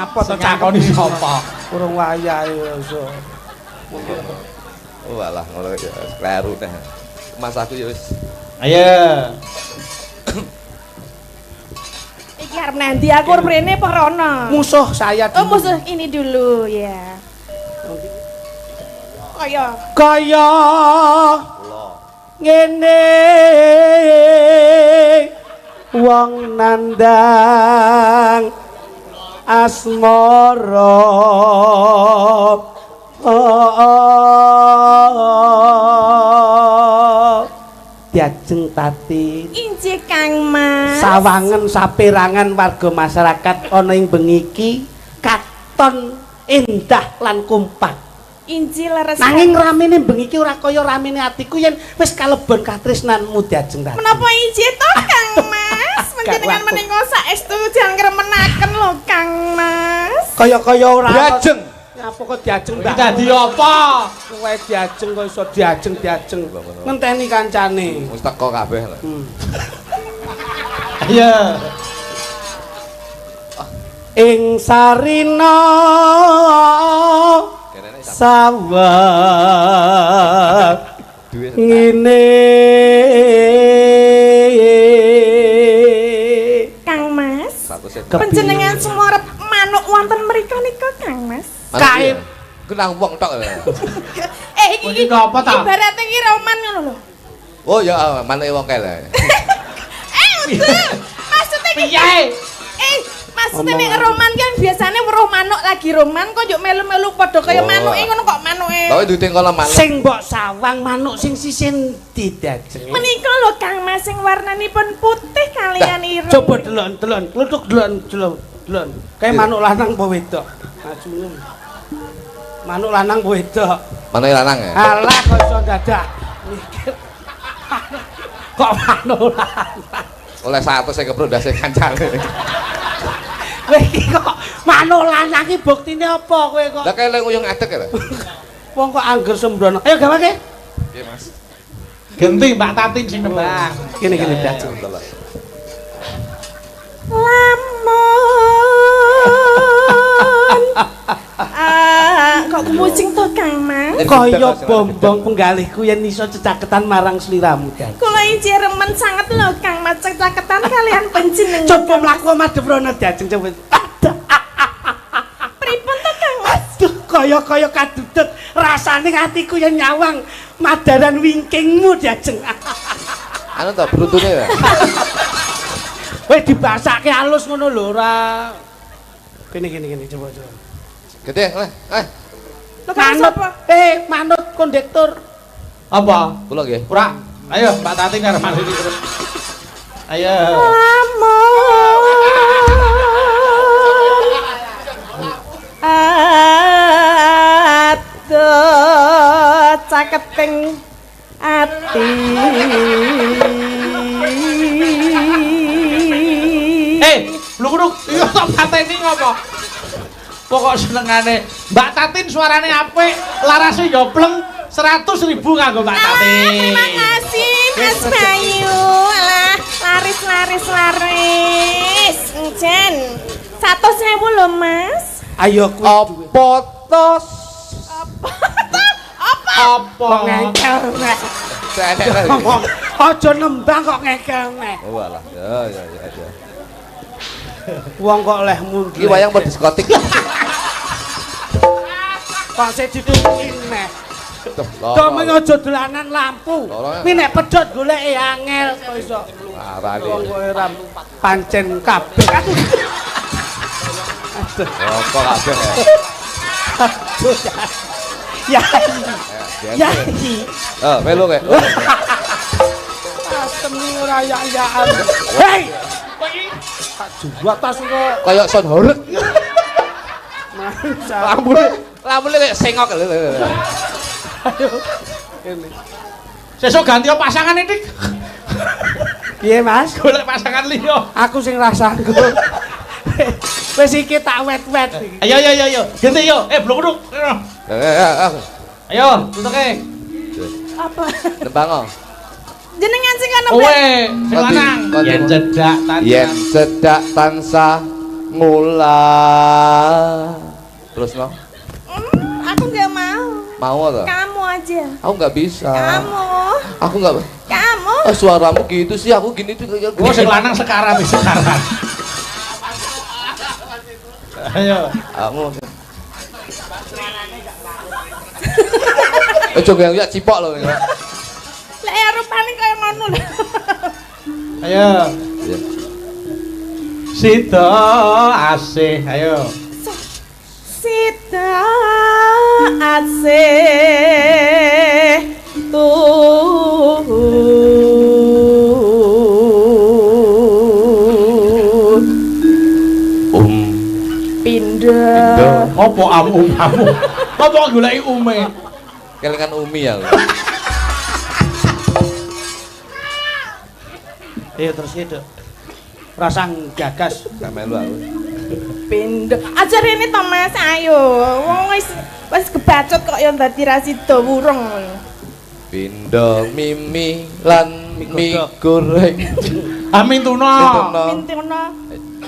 Napa to Cakoni sapa? Urung wayahe iso. walah ngono ya kleru teh. Mas aku ya wis. Ayo. Iki arep nanti aku arep rene apa rono? Musuh saya dulu. Oh musuh ini dulu ya. kaya ngene wong nandang asmara Diajeng Tati injih Kang Mas sawangen saperangan warga masyarakat ana ing bengi iki katon endah lan kompak injih leres nanging ramene bengi iki ora kaya ramene atiku yen wis kalebon katresnanmu Diajeng Tati menapa injih to Kang Mas panjenengan menika saestu jangan kremenaken lho Kang Mas kaya-kaya ora Diajeng apa kok diajeng Iki dadi apa? kowe diajeng kok iso diajeng ngenteni kancane wis teko kabeh lho. Iya. Ing sarina sawah ngene Kang Mas panjenengan semua manuk wonten mriku nika Kang Mas kae kenang wong tok lho. Iki apa ta? ibarate iki roman ngono lho. Oh ya manuke wong kae lho. Maksudnya Piye? maksudnya nek roman kan biasanya weruh manuk lagi roman kok yo melu-melu padha kaya manuke ngono kok manuke. Kowe duwe kono manuk. sing mbok sawang manuk sing sisin didajeng Menika lho Kang Mas sing warnanipun putih kalian ireng. coba delon kluthuk delon kayak manuk lanang apa wedok ajune manuk lanang apa wedok Manuke lanang ya. alah kok iso dadak mikir kok manuk lanang Oleh 100 sing keprondase kancane. kowe iki kok manuk lanang iki buktine apa kowe kok Lah kae lek uyung adek lho. wong kok angger sembrono ayo gawake Piye Mas? Genti Mbak Tatin sing nembang. gini Diajeng Kok kucing to Kang Mas? kaya bombong penggalihku yen iso cecaketan marang sliramu Diajeng Kula injih remen sanget lho Kang Mas caketan kalian panjenengan. coba mlaku madhep rono Diajeng coba Pripun to Kang Mas? aduh kaya kadudut rasane atiku yen nyawang madaran wingkingmu Diajeng Anu to brutune ya. kowe dibasake halus ngono lho ora gini coba Gede manut manut kondektur Apa? kula nggih. Ora. Ayo Mbak Tatin karo Mas iki terus. Ayo. Aduh caketing ati Bluk-bluk. Iya tak pateni ngopo? Pokok senengane Mbak Tatin suarane apik, larase yo pleng 100.000 nganggo Mbak Tatin. Terima kasih Mas Bayu. Alah, laris. Njen. 100.000 lho, Mas. ayo kuwi Apa tos? Apa? ngekel nek aja nembang kok ngekel nek Oh alah. Ya. wong kok leh mundur Iki wayang mau diskotik. kok sik ditutuki nek Domeng aja dolanan lampu. Kuwi nek pedhot goleke angel kok iso. Arane. Wong kowe ora pancen kabeh. Aduh. Rokok kabeh ya. Ya. Ya. Oh, melu kek. Temi ora yak-yakan. Hei. Kok iki? Tak jual tas kok. Kayak son horeg. Masa. Lamune kayak sengok lho. Ayo. Kene. Sesuk ganti pasangan iki. Piye, Mas? Golek pasangan liya. Aku sing ra sanggup. Wis iki tak wet-wet iki. Ayo. Ganti yo. Bluk-bluk. Ayo, tutuke. Apa? Tembang. Jenengan sing ana Kowe sing lanang. Yen cedak tansah. Yen cedak tansah ngulah. Terus no? Aku nggak mau. Mau atau? Kamu aja. Aku nggak bisa. Kamu. Aku nggak. Kamu. Oh, suaramu gitu sih. Aku gini tuh kayak. Oh, sing lanang sekarang. Ayo. Kamu. Aja gak cipok lho. Lek rupane kaya ngono lho. Ayo. Sida asih, ayo. Sida asih pindah. Apa kamu? Apa goleki ume? Kelingan umi ya. Terus itu. Rasang gagas Melu aku. Pindah. Aja rene to Mas, ayo. Wong wis kebacot kok ya dadi ra sida wurung. Pindo mimi lan mie goreng. Amin tuna. Mintono.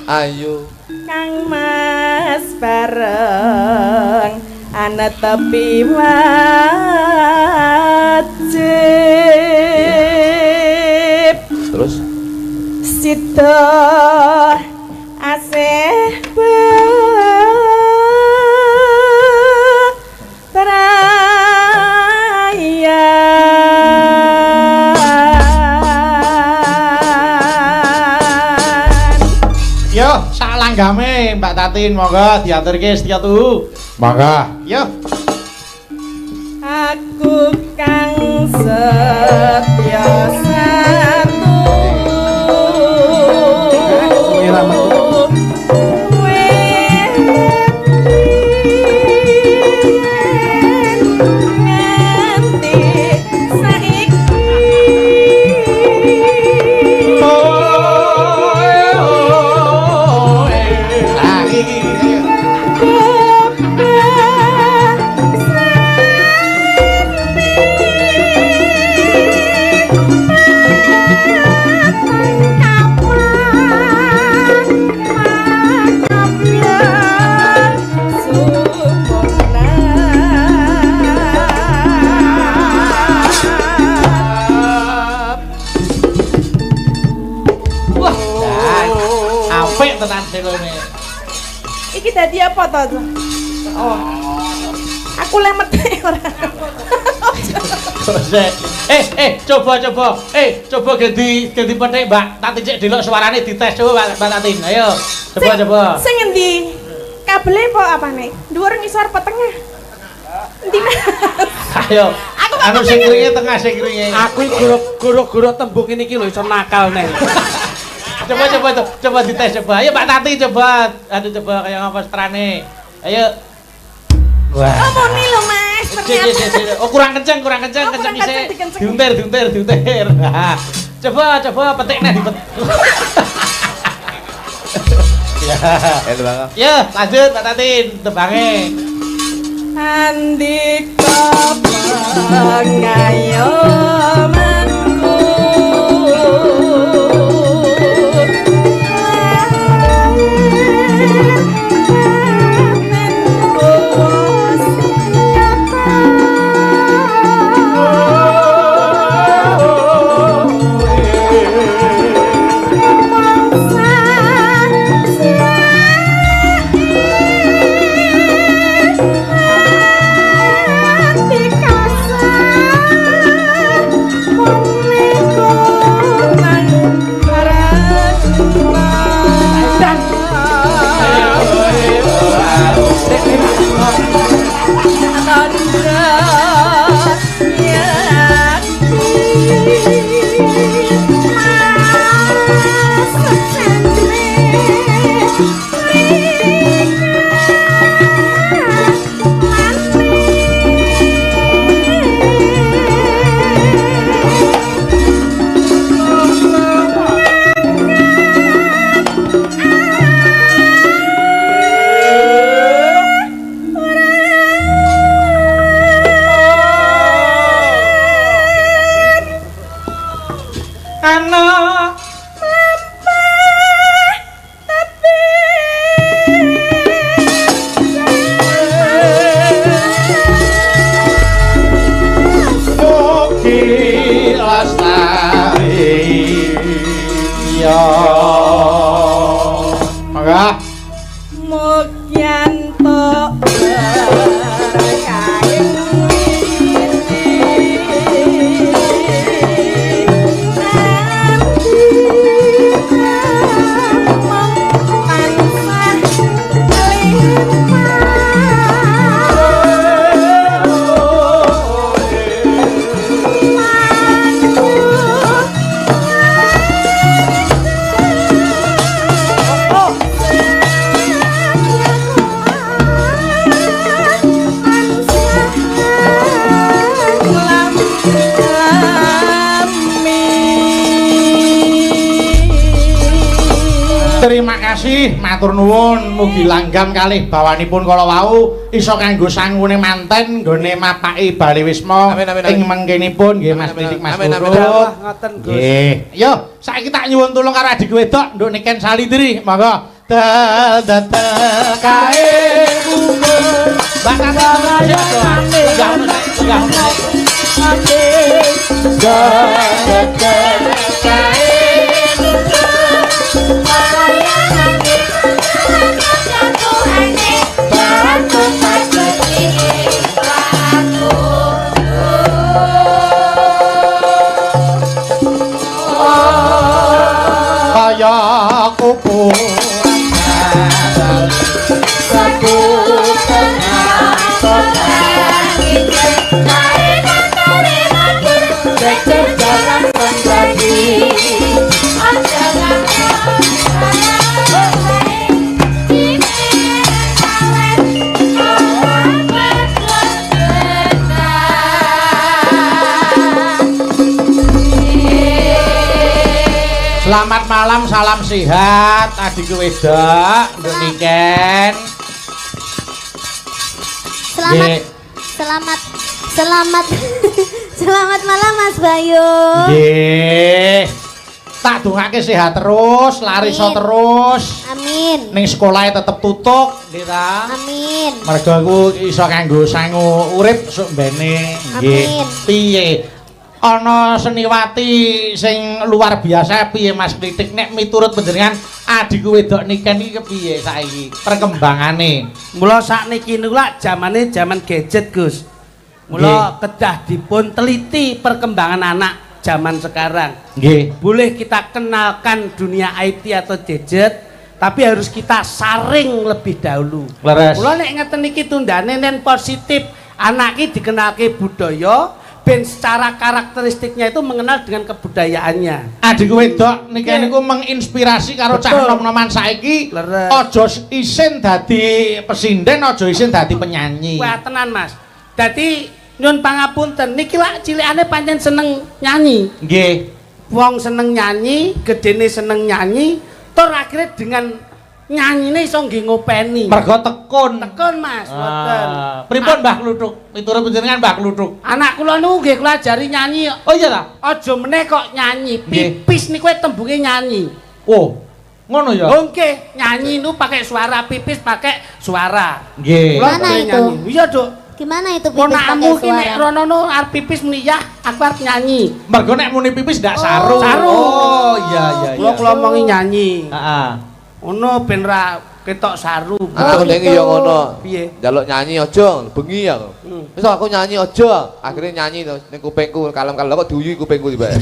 Ayo Kang Mas bareng ana tepi wajib. terus Sida asih perayaan. Yo, sak langgame Mbak Tatin monggo diaturke setia tuhu. Monggo. Yo. Aku kang setya satu nganti saiki Apik tenan selone. iki dadi apa to? Oh. Aku lemet ora. Coba. Coba ganti pethik Mbak. Tati cek delok suarane dites coba Mbak Tatin. Ayo. Coba. Sing endi? Kabele apa apane? Dhuwur ngisor apa tengah? Endi Mas? Ayo. Aku Anu sing kringe tengah sing kringe. aku guru-guru tembung ini iki lho iso nakal neh. Coba dites coba. Ayo Mbak Tati coba. Aduh coba kayak ngapa strane. Ayo. Wah. Oh muni lho Mas, ternyata. Oh kurang kenceng kurang isih. kenceng, dikenceng. Diuntir. Nah, coba petik nih dipet. Ya. Ya, lanjut Mbak Tatin tembange. Andika pengayomanku Mukyanto berkain Terima kasih, matur nuwun, mugi langgam kalih bawanipun kala wau iso kanggo sangune manten nggone mapaki Bali Wisma ing mengkenipun nggih Mas Titik Mas Guru. Ngoten Gus. Nggih. Yo, saiki tak nyuwun tulung karo adik wedok nduk Niken Salindri. Monggo. Tel kae umur bakal kaya kuku satu tengah jalan penjadi Selamat malam, salam sehat adikku wedok, Nduk Niken. Selamat malam Mas Bayu. Nggih. Tak dongake sehat terus, lari iso terus. Amin. Ning sekolahnya tetep tutup, nggih ta? Amin. Mergo aku iso kanggo sangu urip sok mbene. Nggih. Piye? Ana seniwati sing luar biasa piye Mas Klitik nek miturut panjenengan adikku wedok Niken iki kepiye saiki perkembangane? Mula sakniki niku lak jamane jaman gadget Gus. Mula kedah dipun teliti perkembangan anak zaman sekarang. Nggih. Boleh kita kenalkan dunia IT atau gadget, tapi harus kita saring lebih dahulu. Leres. Mula nek ngeten iki tundane nen positif, anak iki dikenalke budaya ben secara karakteristiknya itu mengenal dengan kebudayaannya. Adikku wedok Niken niku menginspirasi karo cah nom-noman saiki. Aja isin dadi pesinden, aja isin dadi penyanyi. Wah tenan Mas. Dadi nyun pangapunten niki lak cilikane pancen seneng nyanyi. Nggih. Wong seneng nyanyi, gedene seneng nyanyi, tur akhirnya dengan nyanyine iso nggih ngopeni. Mergo tekun. Tekun Mas, mboten. Pripun Mbah Kluthuk? Miturut panjenengan Mbah Kluthuk. Anak kula niku nggih kula ajari nyanyi. Oh iya ta? Aja meneh kok nyanyi, pipis niku tembunge nyanyi. Oh, ngono ya? Oke, nyanyi niku pakai suara, pipis pakai suara. Nggih. Mana itu? Iya, Duk. Gimana itu pipis pakai Ponakmu ki nek suara? rono arep pipis muni ya, aku arep nyanyi. Mergo nek muni pipis ndak saru. Saru. Oh, iya iya iya. Kula omongi nyanyi. Heeh. Ono ben ra ketok saru. Aku ndek yo ngono. Piye? Njaluk nyanyi aja, bengi aku. Wis aku nyanyi aja. Akhirnya nyanyi ning kupingku kalem-kalem kok diuyu kupingku tiba.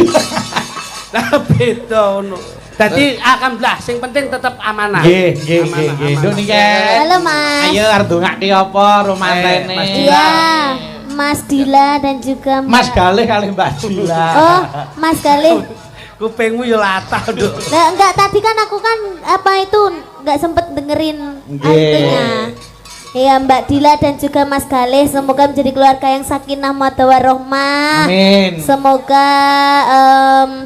Lah beda ono. Dadi alhamdulillah sing penting tetep amanah. Nggih, nggih, nggih, nggih. Nduk Niken. Halo Mas. Ayo arep ndongake apa rumantene? Iya, Mas Dila dan juga Mas Galih kali Mbak Dila. Oh, Mas Galih. Kupingmu yo latah, Duk. Nah, enggak, tadi kan aku kan apa itu enggak sempet dengerin artinya. Ya Mbak Dila dan juga Mas Galih, semoga menjadi keluarga yang sakinah mawaddah warahmah. Amin. Semoga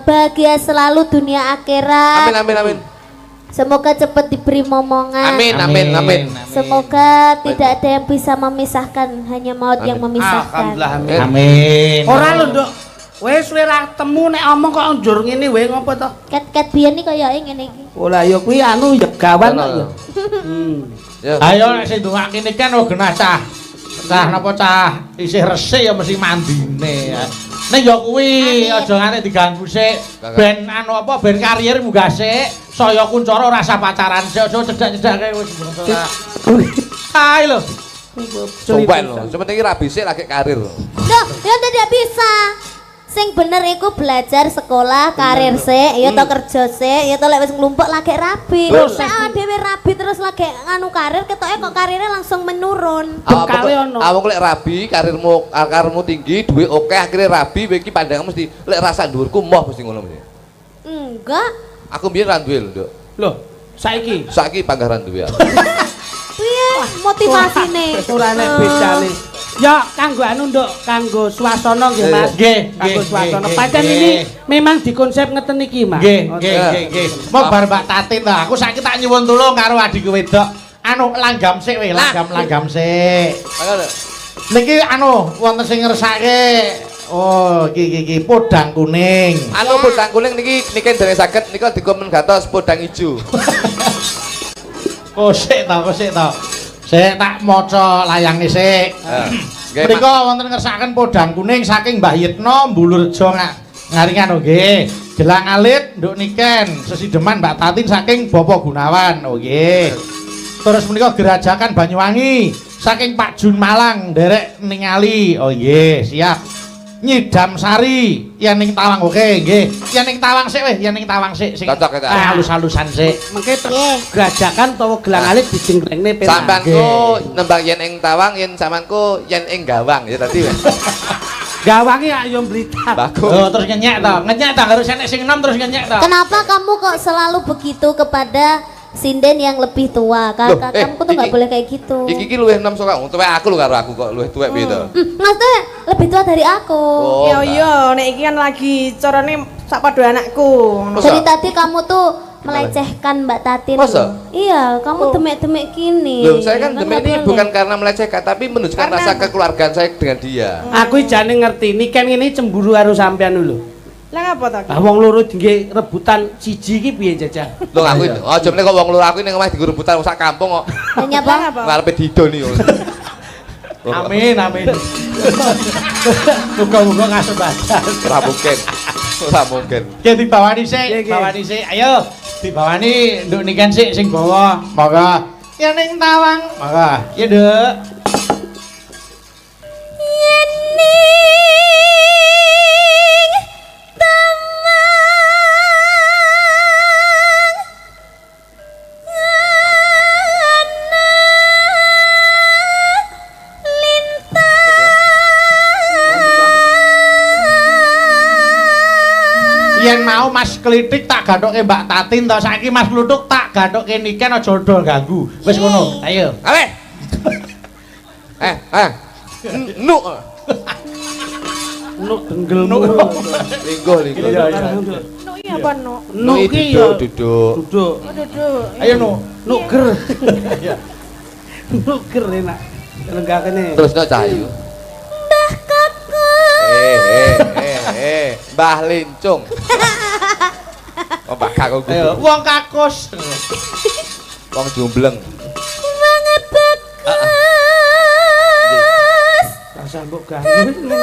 bahagia selalu dunia akhirat. Amin amin amin. Semoga cepat diberi momongan. Amin amin amin. Semoga tidak ada yang bisa memisahkan, hanya maut yang memisahkan. Alhamdulillah amin. Amin. Ora lho, Nduk. Wis suwe ra temu nek omong kok njur ngene wae ngopo to? Ket-ket biyen iki kaya ngene iki. Oh lah ya kuwi anu ya gawan kok ya. Ayo nek sing ndongake Niken genah cah. Cah napa cah isih resik ya mesti mandine ya. Nek ya kuwi aja nganti diganggu sik. Ben anu apa ben karier munggah sik. Saya kuncara rasa pacaran sik aja cedak-cedak wis. Hai lho. Coba lho, sementing ra bisik lagi karir. Loh, ya tidak bisa. Sing bener iku belajar sekolah, karir sik, ya to kerja sik, ya to lek wis nglumpuk lagi rabi. Nek awake dhewe rabi terus lagi nganu karir, ketoke kok karirnya langsung menurun. Awak lek rabi, karirmu tinggi, duit oke, akhirnya rabi iki pandangan mesti lek rasa dhuwurku moh mesti ngono mesti. Enggak. Aku biyen ra duwe lho, Nduk. Loh, saiki Saiki panggaran duwe. Piye motivasine? ora nek bedane. Ya kanggo anu nduk, kanggo swasana nggih Mas. Nggih, Kanggo nggih, swasana. nggih, Pancen nggih. ini memang dikonsep ngeten iki, Mas. Nggih, nggih. Mau bar Mbak Tatin ta. Aku saiki tak nyuwun tulung karo adikku wedok. Anu langgam sik we, langgam sik. Niki anu wonten sing ngersake. Oh, iki podang kuning. Anu podang kuning niki dereng saged nika dikomen gantos podang ijo. Kosik to. Sik tak maca layange sik. Mrika wonten ngersaken podang kuning saking Mbah Yitno Mbulurejo ngaringan nggih. Gelang alit nduk niken sesideman Mbak Tatin saking Bapak Gunawan. Oh nggih. Terus menika gerajakan Banyuwangi saking Pak Jun Malang nderek ningali. Oh nggih, siap. Nyidam Sari yen ning Tawang oke nggih. Yen ning Tawang sik weh, yen ning Tawang sik sing halus-halusan sik. Mengke gerajakan utawa gelang alit dijengklengne penak. Sampeyanku nembang yen ing Tawang, yen sampeanku yen ing Gawang ya tadi. Gawangi ayo Blitar. Bagus. Oh, terus ngenyek to harus enek sing enom terus ngenyek to. Kenapa kamu kok selalu begitu kepada sinden yang lebih tua? Kamu tuh nggak boleh kayak gitu. Iki luwih enom saka tuwek aku lho karo aku kok luwih tuwek piye to? Maksudnya lebih tua dari aku. Yo nek iki kan lagi carane sak padha anakku. Dari tadi kamu tuh melecehkan Mbak Tatin. Masa? Iya, kamu demek-demek gini. Loh, saya kan demek ini boleh. bukan karena melecehkan tapi menunjukkan rasa kekeluargaan saya dengan dia. Aku jane ngerti niken ngene cemburu karo sampean lho. Lah ngapa to? Ah wong loro nggih rebutan siji iki piye jajah? Lho aku aja meneh kok wong loro aku ning omah dienggo rebutan sak kampung kok. Hanya bang. Ngarepe didoni yo. Amin. Muga-muga kasembadan. Ora mungkin. Ki dibawani sik, Ayo, dibawani nduk niken sik sing bawa. Monggo. Yen ning Tawang. Monggo. Ya, Nduk. Yen Yen mau Mas Klitik tak gathuke Mbak Tatin to, saiki Mas Kluthuk tak gathuke niken aja dol ganggu. Wis ngono. Ayo. Awe. Nuk. Nuk denggelmu. Lingguh. Nuk iki apa nuk? Nuk iki ya duduk. duduk. Ayo Nuk. Nuker. Nuker enak. Lenggakene. Terus no Cahayu. Mbah Kakak. Mbah Lincung. Oh, Mbah Kakak. Ayo, wong kakus. Wong jumbleng. Banget bagus. Rasa mbok ganggu. Ngenteni.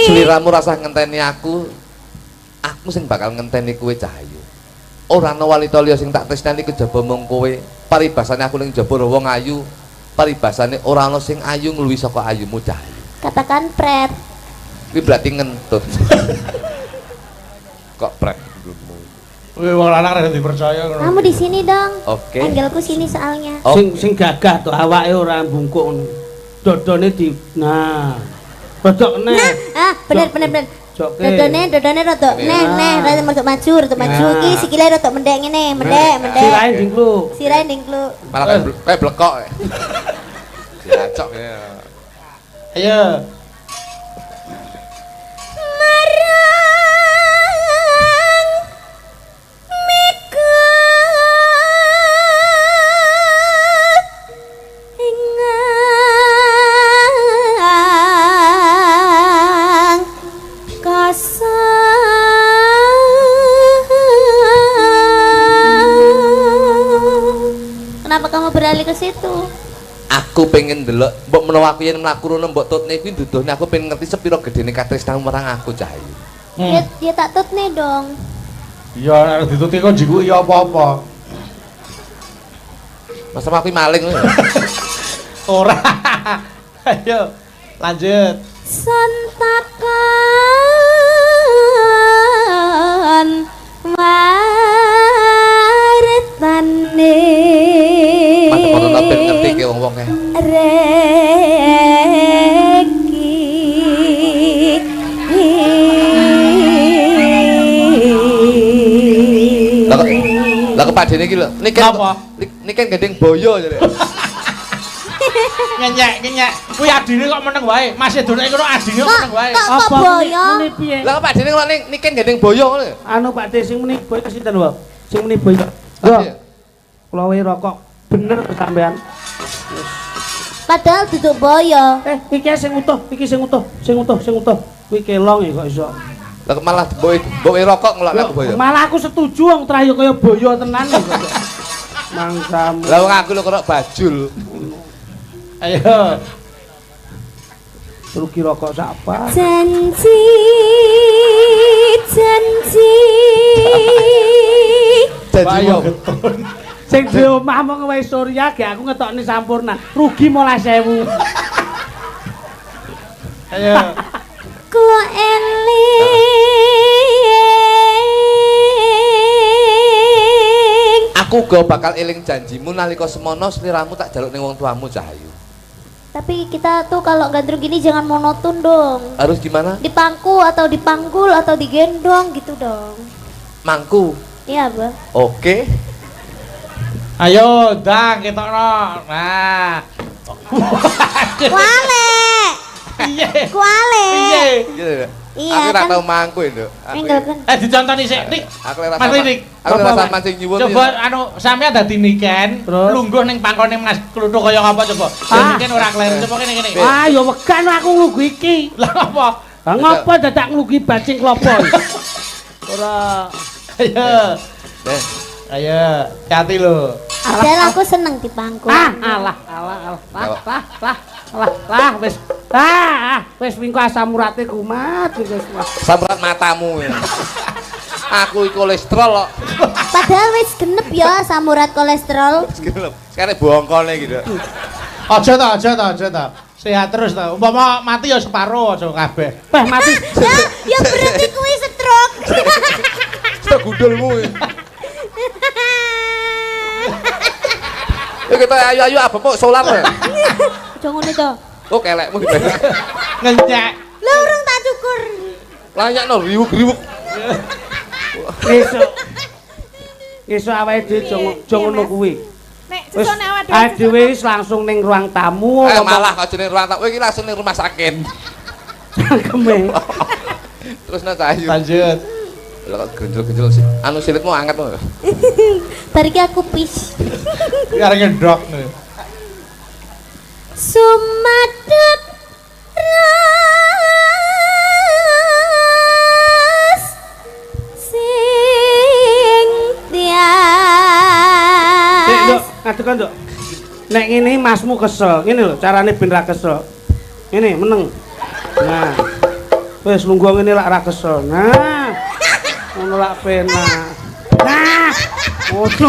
Sliramu rasa ngenteni aku sing bakal ngenteni kowe Cahayu. Ora ana wanita liya sing tak tresnani kejaba mung kowe. Paribasane aku ning jaba wong ayu, paribasane ora ana sing ayu ngluwi saka ayumu Cahayu. Katakan pret. Kuwi berarti ngentut. Kok prek belummu. Kowe wong lanang rada dipercaya ngono. Kamu di sini dong. Oke. Anggelku sini soalnya. Sing gagah to awake ora bungkuk ngono. Dodone di rodok neh. Nah, bener. Joke. Dodone rodok neh rada maju. Iki sikile rodok mendek ngene, mendek. Sirahe dingkluk. Sirahe dingkluk. Malah kayak blekok. Dilacok ya. Ayo. Kenapa kamu beralih ke situ? Aku pengen ndelok mbok menawa aku yen mlaku rono mbok tutne kuwi nduduhne aku pengen ngerti sepiro gedene katresnamu marang aku Cahayu. Ya tak tutne dong. Ya nek dituti kok jiku ya apa-apa. Masa aku maling lho. Ora. Ayo, lanjut. Santakan wartane. Mantep ono ben ngerti ki wong-wong e. Reki Pak Dene iki lho. Niken gendeng boyo jare. Ngenyek. Kuwi adine kok meneng wae. Masih doneke ngono adine kok meneng wae. Kok boyo? Muni piye? Lah Pak Dene kok niken gendeng boyo ngono. Anu Pak De sing muni boy kesinten wae. Sing muni boy. Lho. Kula wae rokok bener sampean. Padahal duduk boyo. Iki sing utuh, sing utuh. Kuwi kelong ya kok iso. Lah malah boy rokok ngelokno boyo. Malah aku setuju wong terayu kaya boyo tenan kok. Mangsamu. Lah wong aku lho kok bajul. Ayo. Rugi rokok sak apa? Janji. Ayo getun. Sing di omah mong wae Surya ge aku ngetokne sampurna. Rugi 15.000. Ayo. Ku eling. Aku go bakal eling janjimu nalika semono sliramu tak jaluk ning wong tuamu Cahayu. Tapi kita tuh kalau gandrung gini jangan monoton dong. Harus gimana? Dipangku atau dipanggul atau digendong gitu dong. Mangku. Iya, Abah. Oke. Ayo, Dang, ketokno. Nah. Kuale. Piye? Kuale. Piye? Iya Aku ora kan. tau mangku nduk. Enggak kan. Dicontoni sik, Dik. Aku ora Mas Dik. Aku ora sampean sing nyuwun. Coba anu sampean dadi niken, Terus? lungguh ning pangkone Mas Kluthuk kaya apa coba. Ya niken ora kleru. Coba kene. Ah ya wegan aku nglugu iki. Lah apa? Lah ngopo dadak nglugi bacing klopo? Ora. Ayo. Ayo, hati lho. Padahal aku seneng dipangku. Alah, wis wingko asam urate kumat wis. Samrat matamu. Aku iki kolesterol kok. Padahal wis genep ya samurat kolesterol. Sekarang bongkone gitu. Aja ta. Sehat terus ta. Umpama mati ya separo aja kabeh. Mati. Ya berarti kuwi stroke. Stok gundulmu. Yuk kita ayo apa kok solar ya? Jangan itu. Oh kelekmu dibalik. Ngenyek. Lah urung tak cukur. Lanyak no riwuk-riwuk. Esuk awake dhewe aja ngono kuwi. Nek Wis sesone awake dhewe wis langsung ning ruang tamu Malah aja ning ruang tamu iki langsung ning rumah sakit. cangkeme. Terus nah Cahayu. Lanjut. Lah kok gendel-gendel sih. Anu silitmu anget lho. Bariki aku pis. Biar ngedok nih. Sumadep ras sing tias. Ngadeg nduk. Nek ngene masmu kesel, ngene lho carane ben ra kesel. Ngene meneng. Nah. Wis lungguh ngene lak ra kesel. Nah. Ngono lak penak. Nah. Ngono.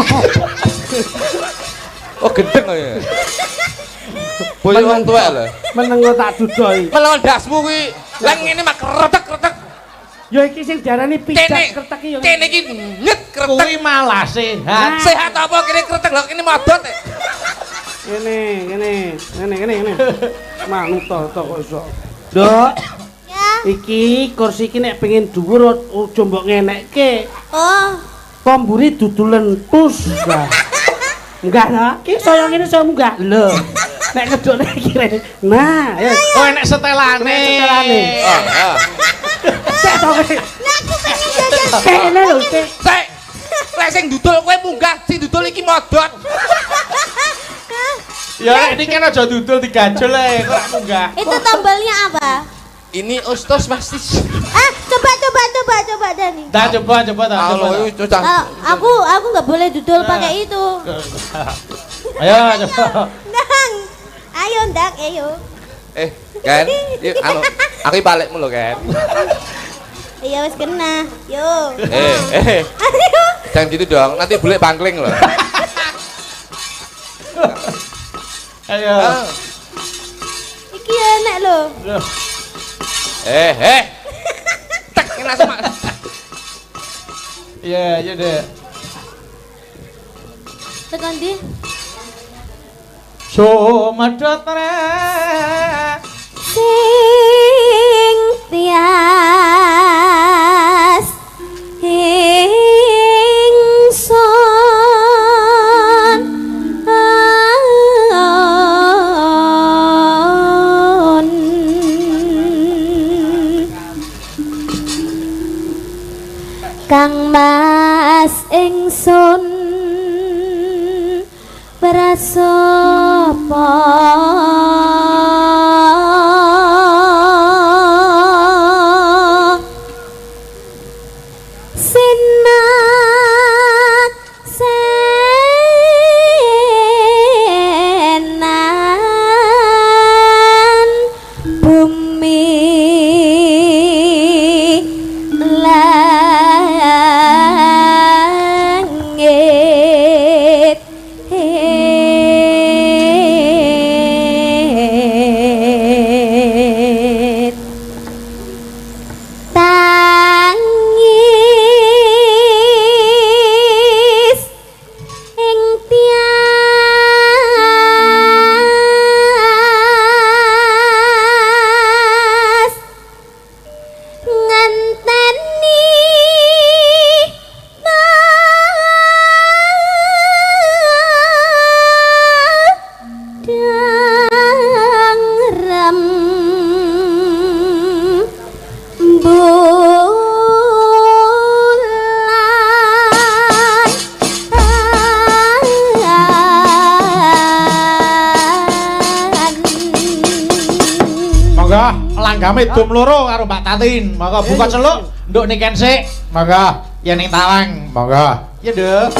Oh gendeng kok ya. Boyo wong tuwek lho. Meneng kok tak dudoi. Melawan dasmu kuwi. Lah ngene mak kretek-kretek. Ya iki sing diarani pijat kretek iki ya. Kene iki nyet kretek. Kuwi malah sehat. Sehat apa kene kretek lho kene modot. Ngene. Manut to kok iso. Nduk. Ya. Iki kursi iki nek pengen dhuwur aja mbok ngenekke. Oh, Komburi dudu lentus. Enggak lah, iki saya ngene saya munggah. Lho. Nek ngedukne iki rene. Nah, ya. Oh enek setelane. Ah. Sik to kowe. lah aku pengen jajan. Kene lho, Sik. Sik. Lek sing dudul kowe munggah, sing dudul iki modot. Ya nek iki kan aja dudul digajol ae kok munggah. Itu tombolnya apa? Ini ustos mastis. Coba Dani. Dah coba ta. Halo, itu cang. Aku nggak boleh dudul pakai itu. Ayo coba. Ndang. Ayo. Kan, yuk anu, aku balikmu lho kan. Iya wis kena. Yo. Ayo. Jangan gitu dong, nanti bulik bangkling loh. Ayo. Iki enak lho. Tak kena sama. Iya deh. Tekan di. So medhot re. Sing tias ingsun Kang Mas ingsun prasapa Langgame dum loro karo Mbak Tatin. Monggo buka celuk, nduk niken sik. Monggo, yen ning tawang. Monggo. Ya, Nduk.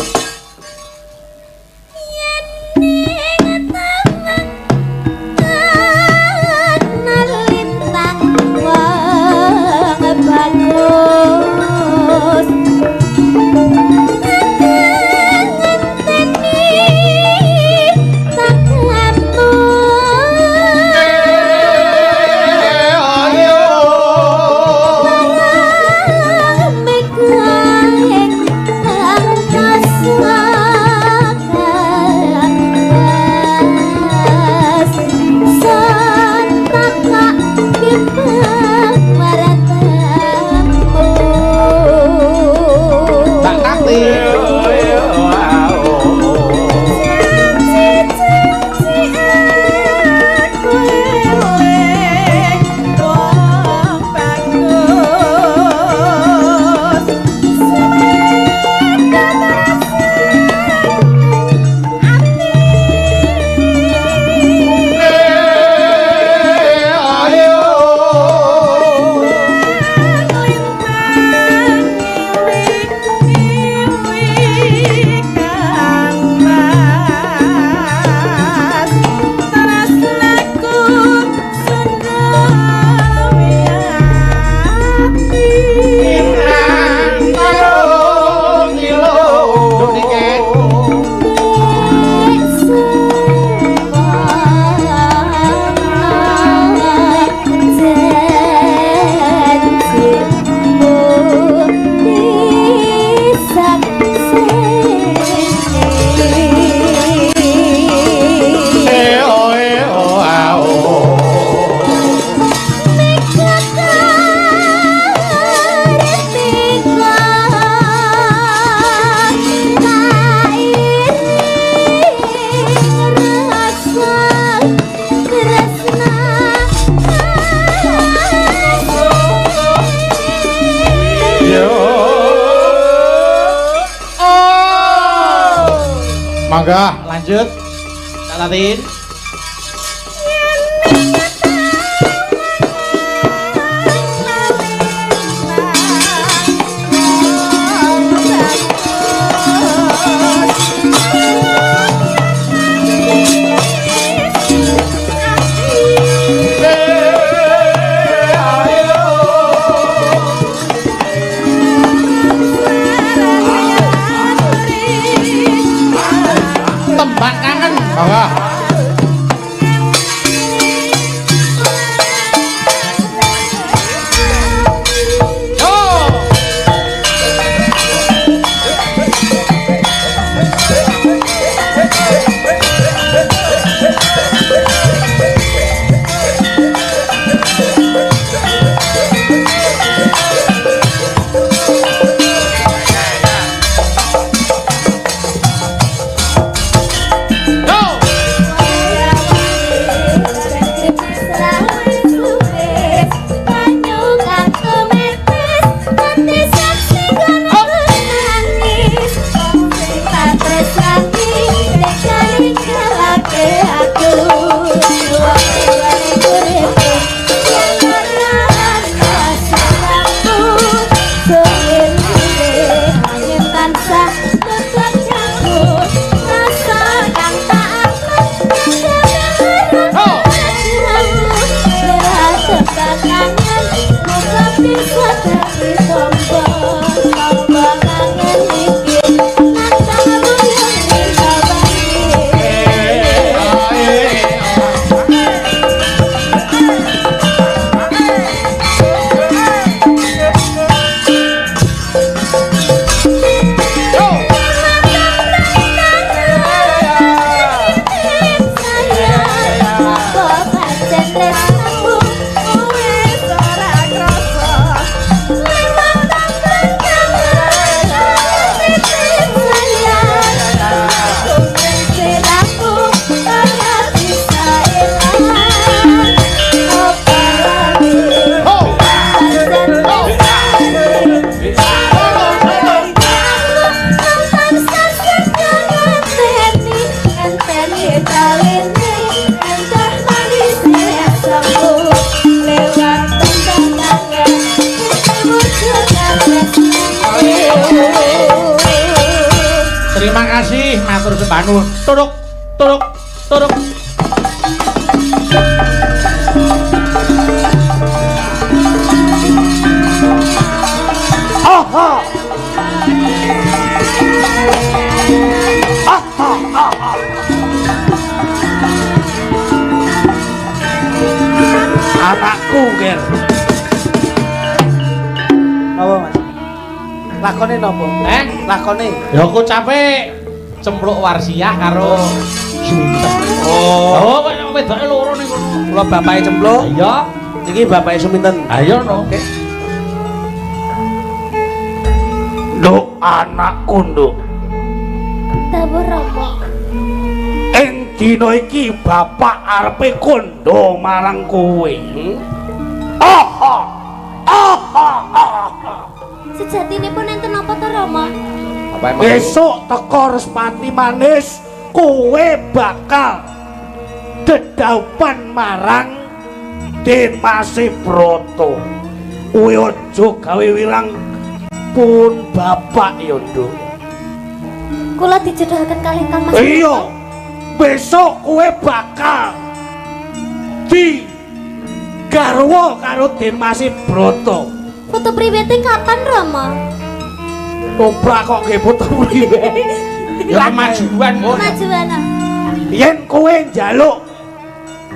Monggo lanjut. Kak Tatin. Tembak kangen. Monggo. Terima kasih, matur sembah nuwun. Turuk, turuk, turuk. Aha. Aha, aha. Anakku, Ger. Apa, Mas? Lakone napa? Lakone. Ya aku capek cempluk warsiah karo Suminten. Oh, kok wedoke loro ning kono. Kula bapake cempluk. Iya. Niki bapake Suminten. Ayo no. Oke. Nduk anakku nduk. Dawuh Rama. Ing dina iki bapak arepe kondo marang kowe. Aha. Aha. Aha. Sejatinipun enten apa to Rama? Besok teko Respati manis kowe bakal dedaupan marang Dimas Broto. Kowe aja gawe wilang pun bapak ya nduk. Kula dijodohaken kalih Kang Mas. Iya. Besok kowe bakal di garwa karo Dimas Broto. Foto prewedding kapan Rama? Toprak kok nggih foto priwe. Ya kemajuan ngono. Kemajuan. Yen kowe njaluk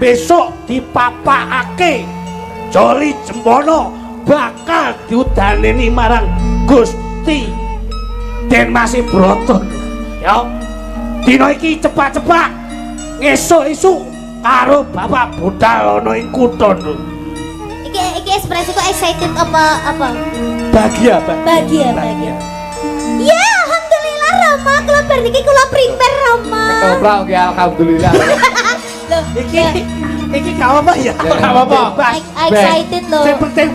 besok dipapakake Joli Jempono bakal diudaneni marang Gusti Dimas Broto. Ya. Dina iki cepat-cepat ngesuk-esuk karo Bapak budal ana ing kutha. Iki ekspresiku excited apa? Bahagia, Pak. Bahagia. Ya, alhamdulillah Rama, kula bar niki kula prepare Rama. Ketoprak oke alhamdulillah. Loh, Iki gak apa ya? Gak apa-apa. excited loh.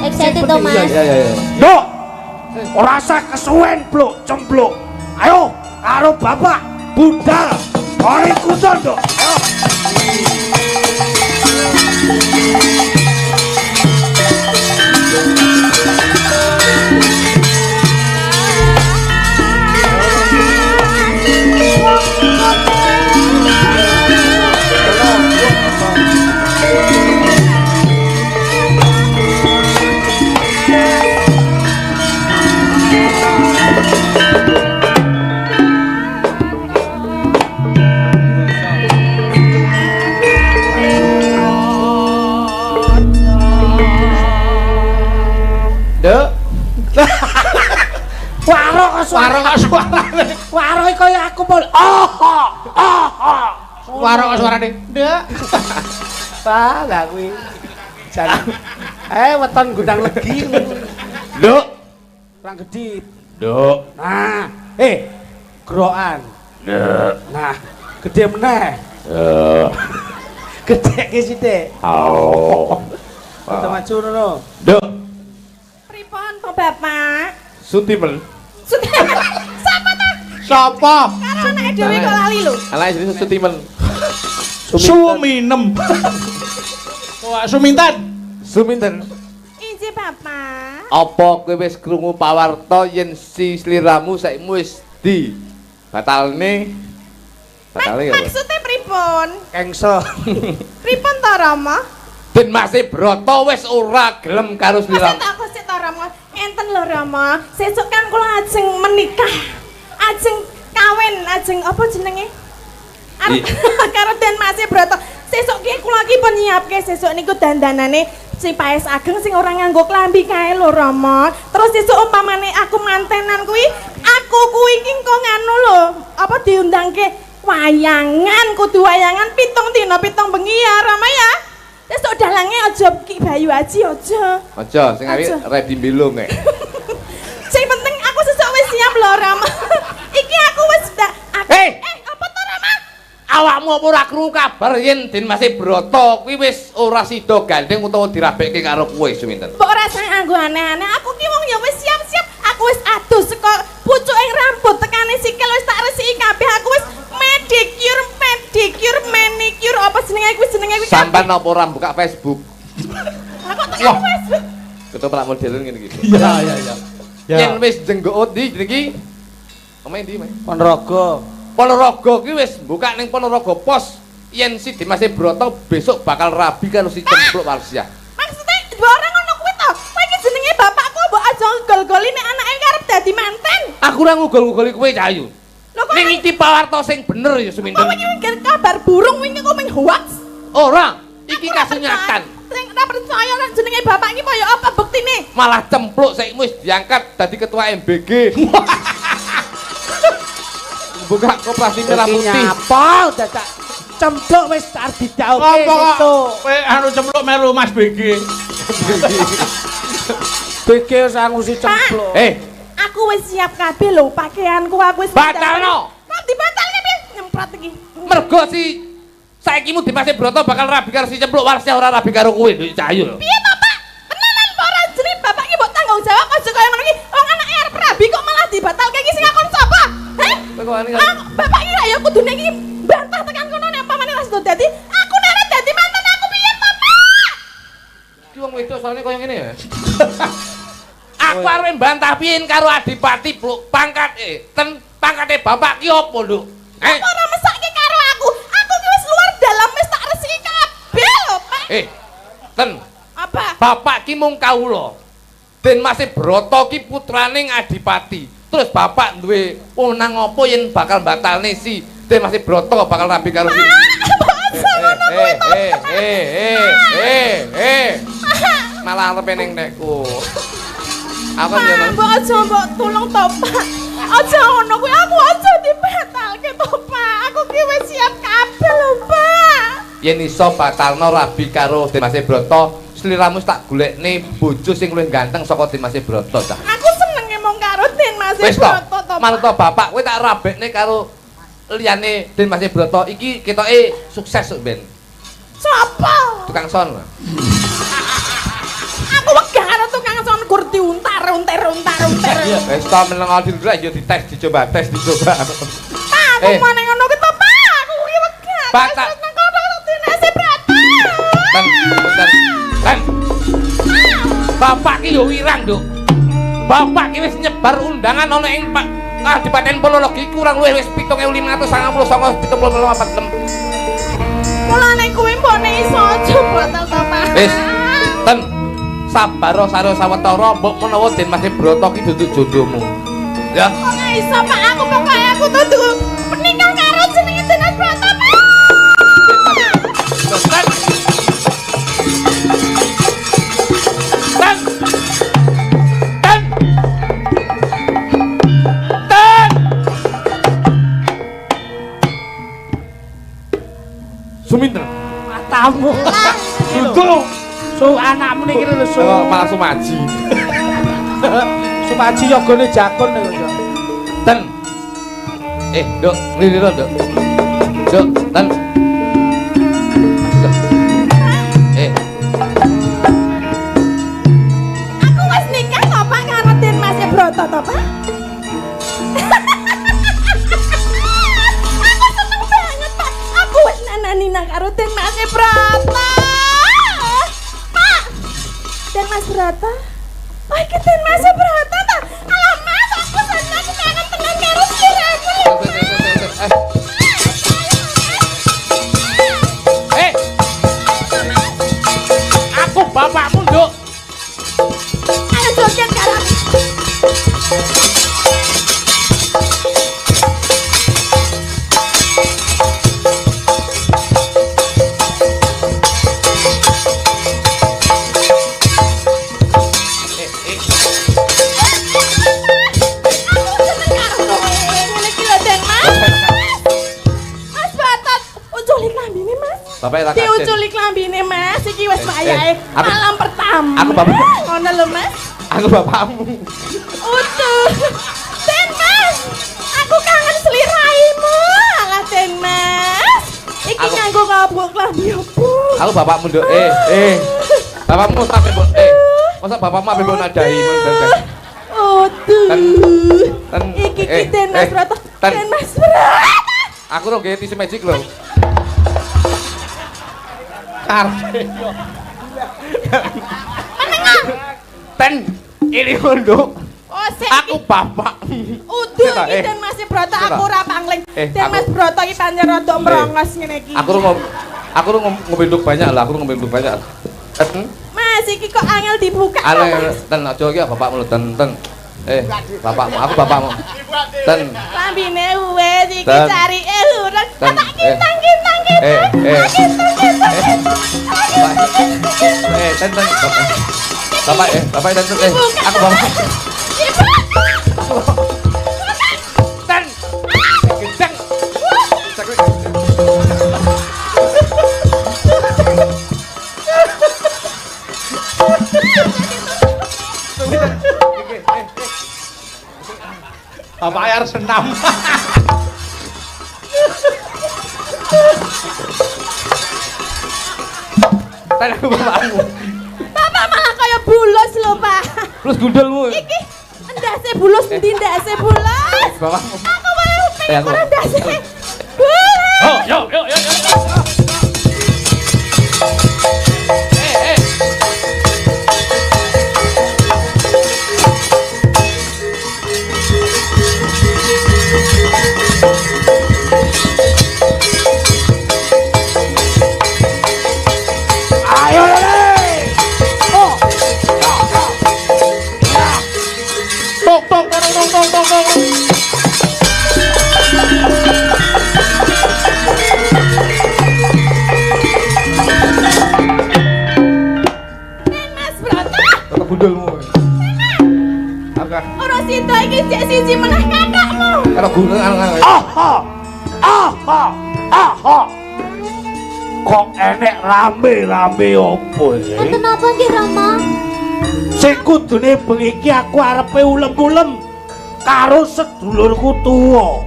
Excited to Mas. Ya. Nduk. Ora usah kesuwen, Bluk, cempluk. Ayo karo Bapak budal ana ing kutha, Nduk. Suara kok suarane. Waro kaya aku pol. Suara kok suarane. Nduk. Salah kuwi. Jan. Weton gundang legi. Nduk. Kurang gedhi. Nduk. Nah, grokan. Nduk. Nah, gede meneh. Gede ki sithik. Kita maju ngono. Nduk. Pripun to Bapak? Sutimen. Sapa to? Sapa? Karo anake dhewe kok lali lho. Ala jenenge Sutimen. Suminem. Wah, Suminten. Suminten. Injih Bapak. Apa kowe wis krungu pawarta yen si sliramu saikmu wis di batalne? Batalne ya. Maksudnya pripun? Kengsel. Pripun to Rama? Den Mas Broto wis ora gelem karo sliramu. Sik ta Rama. Ngenten lho Rama. Sesuk kan kula ajeng menikah. Ajeng kawin, ajeng apa jenenge? Karo Den Mas Broto. Sesuk ki kula ki pun nyiapke sesuk niku dandanane si paes ageng sing ora nganggo klambi kae lho Rama. Terus sesuk umpamane aku mantenan kuwi, aku kuwi ki engko nganu lho, apa diundangke wayangan, kudu wayangan 7 dina 7 bengi ya Rama ya. Sesuk dalange aja Ki Bayu Aji aja. Aja sing awi ready mbelung nek. Sing penting aku sesuk wis siap lho Rama. Iki aku wis apa to Rama? Awakmu apa ora krungu kabar yen Den Mas Broto kuwi wis ora sida gandeng utawa dirabekke karo kowe seminten? Mbok ora sang anggo aneh-aneh. Aku ki wong ya wis siap-siap. Aku wis adus saka pucuking rambut tekane sikil wis tak resiki kabeh. Aku wis pedicure, manicure apa jenenge kuwi kuwi. Sampeyan apa ora buka Facebook? Lah kok tekan Facebook? Ketoprak modern ngene iki. Iya. Yen wis jenggot di iki. Omae ndi, Mas? Ponorogo. Ponorogo ki wis buka ning Ponorogo Pos. Yen si Dimas Broto besok bakal rabi karo si Cempluk Warsiah. Maksudnya dua orang ngono kuwi to. Kowe iki jenenge bapakku mbok aja gol-goli nek anake karep dadi manten. Aku ora ngugol-ugoli kowe Cahayu. Lho kok ning iki pawarta sing bener ya seminten. Kowe iki kabar burung wingi kok ming hoax. Ora, iki kasunyatan. Sing ora percaya nek jenenge bapak iki kaya apa buktine? Malah Cempluk saiki wis diangkat dadi ketua MBG. Buka koperasi merah putih. Apa dadak Cempluk wis arep didhauke sesuk. Kowe anu Cempluk melu Mas BG. BG sangusi Cempluk. Aku wis siap kabeh lho pakaianku aku wis batalno. Kok dibatalne piye? Nyemprot iki. Mergo si saiki mu Dimas Broto bakal rabi karo si Cempluk Warsiah ora rabi karo kowe lho Cahayu lho. Piye to, Pak? Tenanan apa ora jeneng bapak iki mbok tanggung jawab aja kaya ngono iki. Wong anake arep rabi kok malah dibatalke iki sing akon sapa? Heh? Bapak iki ya kudune iki bantah tekan kono nek pamane wis dadi aku nek dadi mantan aku piye, Bapak? Ki wong wedok soalnya kaya ngene ya. Aku arep mbantah piye karo Adipati pangkate bapak ki opo lho? Apa ora mesake karo aku? Aku ki wis luar dalam wis tak resiki kabeh lho, Pak. Ten. Apa? Bapak ki mung kawula. Den Mas Broto ki putraning Adipati. Terus bapak duwe wewenang apa yen bakal batalne si Den Mas Broto bakal rabi karo si. Malah arep ning nekku. Aku ya nang. Mbok aja mbok tulung to, Pak. Aja ngono kuwi aku aja dibatalke to, Pak. Aku ki wis siap kabeh lho, Pak. Yen iso batalno rabi karo Den Mas Broto, sliramu tak golekne bojo sing luwih ganteng saka Den Mas Broto ta. Aku senenge mung karo Den Mas Broto to. Manut to bapak kowe tak rabekne karo liyane Den Mas Broto iki ketoke sukses sok ben. Sapa? Tukang son. Aku wegah karo tukang son gur diuntar. Wis ta meneng adil rek ya dites dicoba. Pak, aku mau nang ngono ki to, Pak. Aku ki wegah. Batak. Nang kono Den Mas Broto. Ten. Bapak ki yo wirang, Nduk. Bapak ki wis nyebar undangan ana ing Kadipaten Ponorogo kurang luwih wis 7544. Mulane kuwi mbokne iso aja batal to, Pak. Wis, ten. Sabaro saro sawetara mbok menawa Den Mas Broto ki duduk jodohmu. Ya. Kok iso, Pak? Aku pokoke aku dudu menikah karo jenenge Den Mas Broto, Pak. Suminten. Matamu. Suku. Su anakmu niki lho su. Malah Sumaji. Sumaji yogane jakun lho. Ten. Nduk, lirih Nduk. Nduk, ten. Aku wis nikah to, Pak, karo Den Mas Broto to, Pak. Aku seneng banget, Pak. Aku wis nananina karo Den Mas Broto. Pak. Den Mas Broto. Oh, iki Den Mas Broto ta? Alah, Mas, aku seneng kangen tenan karo sliramu lho, Pak. bapake ra kajen. Diuculi klambine Mas, iki wis wayahe aku- malam pertama. aku bapak. Ngono lho Mas. Aku bapakmu. Utuh. Den Mas, aku kangen slirahimu. Alah Den Mas. Iki Aku- nganggo ngabuk klambi opo? Aku bapakmu, Nduk. Bapakmu sampe mbok masa bapakmu ampe mbok nadahi men. Utuh. Ten Iki Den Mas Broto. Ten. Den Mas Broto. Aku ro nggih tisu magic lho. Karpe. Ten, ini Nduk. Oh, sik. Aku bapak. Uduh Sita, iki Den Mas Broto aku ora pangling. Den aku- Mas Broto iki pancen rada merongos ngene iki. Aku ru ngombe nduk banyak lah, aku ru ngombe nduk banyak. Ten, Mas iki kok angel dibuka. ale ten aja iki bapakmu lho, ten. Bapakmu, aku bapakmu. Ten. Lambine wis iki Dan- carike lurus. Dan- Tak kintang. Ten. Bapak, ten. Aku bapak. Ten. Kenceng. Bapak air senam. Ten aku bapakmu. Bapak malah kaya bulus lho, Pak. Terus gundulmu. Iki ndase bulus endi ndase bulus? Bapakmu. Aku wae pengen aku- ora ndase. Bulus. Oh, yo. Ayo Lele. Oh. Tok. Mas Broto. Kata gundulmu. Aku Ora sida iki cek siji meneh kakakmu. karo gundul Aha. Kok enek rame-rame opo iki? Wonten apa nggih Rama? Sing kudune bengi iki aku arepe ulem-ulem karo sedulurku tuwa.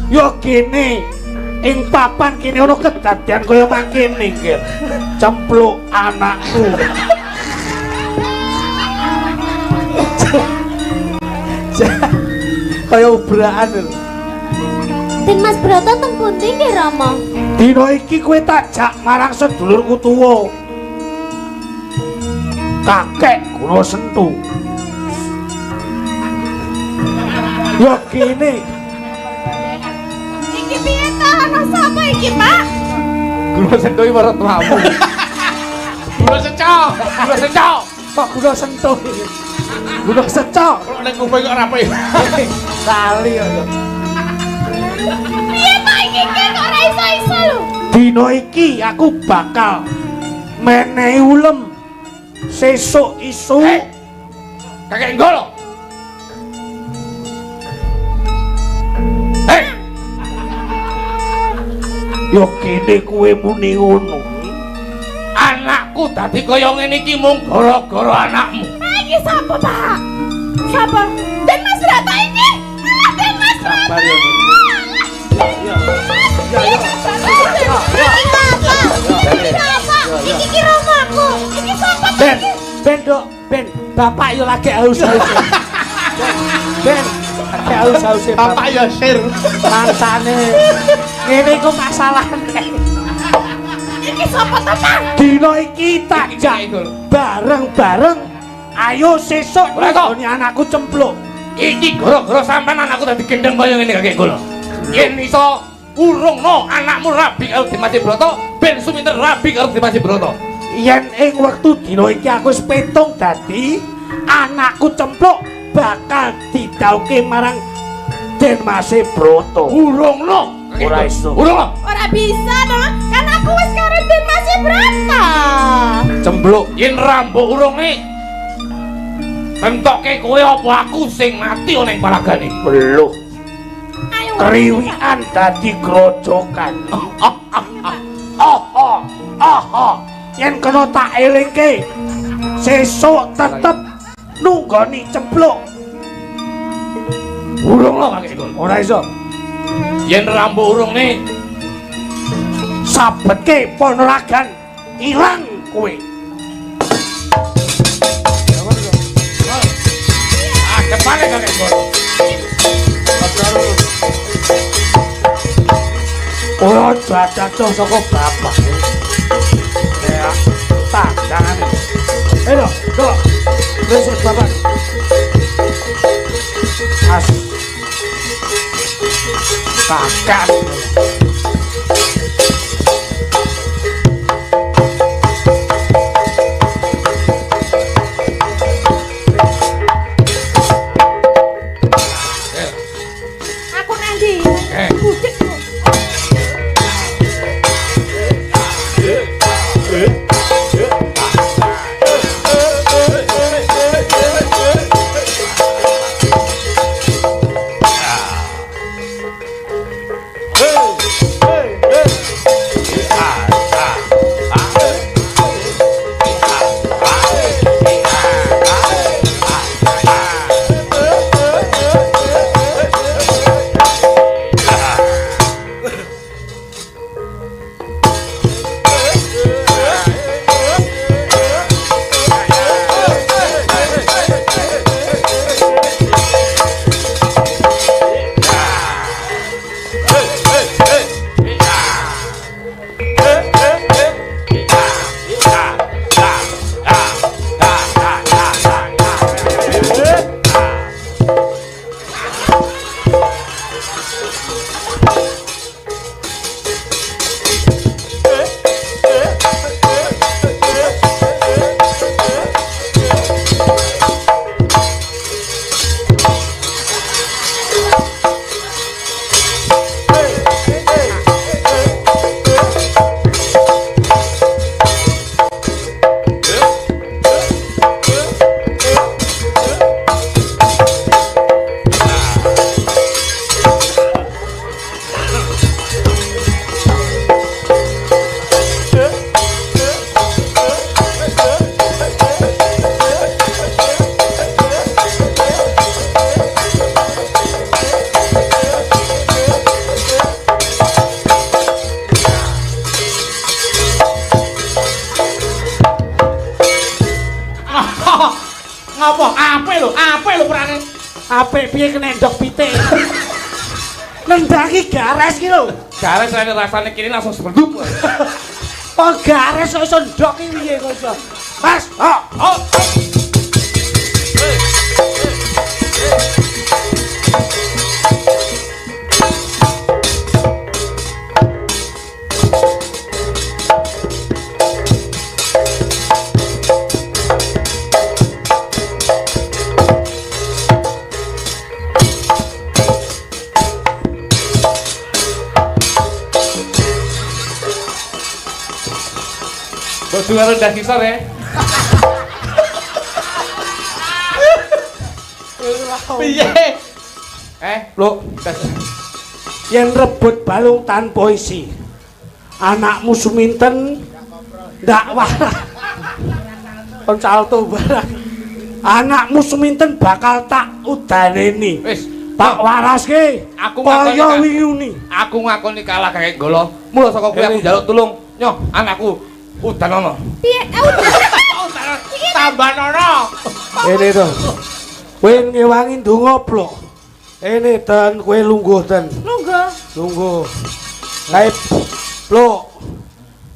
Ya kene ing papan kene ana kedadian kaya mangkene iki. Cempluk anakku. kaya ubraan lho. Den Mas Broto teng pundi nggih Rama? Dina iki kowe tak jak marang sedulurku tuwa. Kakek kula sentu. Ya kene Iki piye ta ana sapa iki, Pak? Guru sendoi marang tuamu. Gula secok. kok kula sentu. Kula secok. Kok ning kuping kok rapi. Kali ya. Piye Pak iki kok ora iso-iso lho? Dina iki aku bakal menehi ulem sesuk isu. Kakek nggolo. Ya kene kowe muni ngono. Anakku dadi kaya ngene iki mung gara-gara anakmu. Iki sapa, Pak? Sapa? Den Mas Broto iki. Den Mas Broto. Sabar ya. Iki ki romaku. Iki sapa? Ben dok, Ben, bapak yo lagi haus-haus. Ben, lagi haus-haus Bapak ya sir. Mangsane. Ngene iku masalahne. Iki sapa to, Pak? Dina iki tak jak bareng-bareng. Ayo sesuk Mereka. nggone anakku cempluk. Iki gara-gara sampean anakku dadi gendeng kaya ngene kakek kula. Yen iso urungno anakmu rabi karo Dimas Broto, ben suminter rabi karo Dimas Broto. Yen ing wektu dina iki aku wis petung dadi anakku cempluk bakal didhauke marang Den Mas Broto. Urungno. Ora iso. Urungno. Ora bisa to, kan aku wis karo Den Mas Broto. Cempluk yen rambuk urunge entoke kowe apa aku sing mati ana ing palagane. Beluh. Ayo. Kriwikan dadi grojokan. Yen kena tak elingke sesuk tetep nunggoni cempluk. Urung lo kakek Gol. Ora iso. Yen rambu urung nih. Sabetke ponragan ilang kowe. Kepane kakek Gol. Ora jajah saka bapak. Ya, tak jangan. Ayo, go. Wis bapak. As. Takan. Aku nanti. Budek. Ngopo? Ape lho perane? Apik piye kenendok pitik. Nendaki gares ki lho. Gares rasane kini langsung seperdup. Oh gares kok iso ndok ki piye kok iso. Mas, oh. Bodu rendah kisar ya. Piye? Lo, Yen rebut balung tanpa isi. Anakmu suminten ndak waras. Kon salto barang. Anakmu suminten bakal tak udaneni. wis Tak waraske. Aku kaya wingi. Aku ngakoni kalah kakek Golo. Mula saka kuwi aku njaluk tulung. Nyoh, anakku udanono. Piye? Tambanono. Ini to. Kowe ngewangi ndonga plok. Ini ten kowe lungguh ten. Lungguh. Lae plok.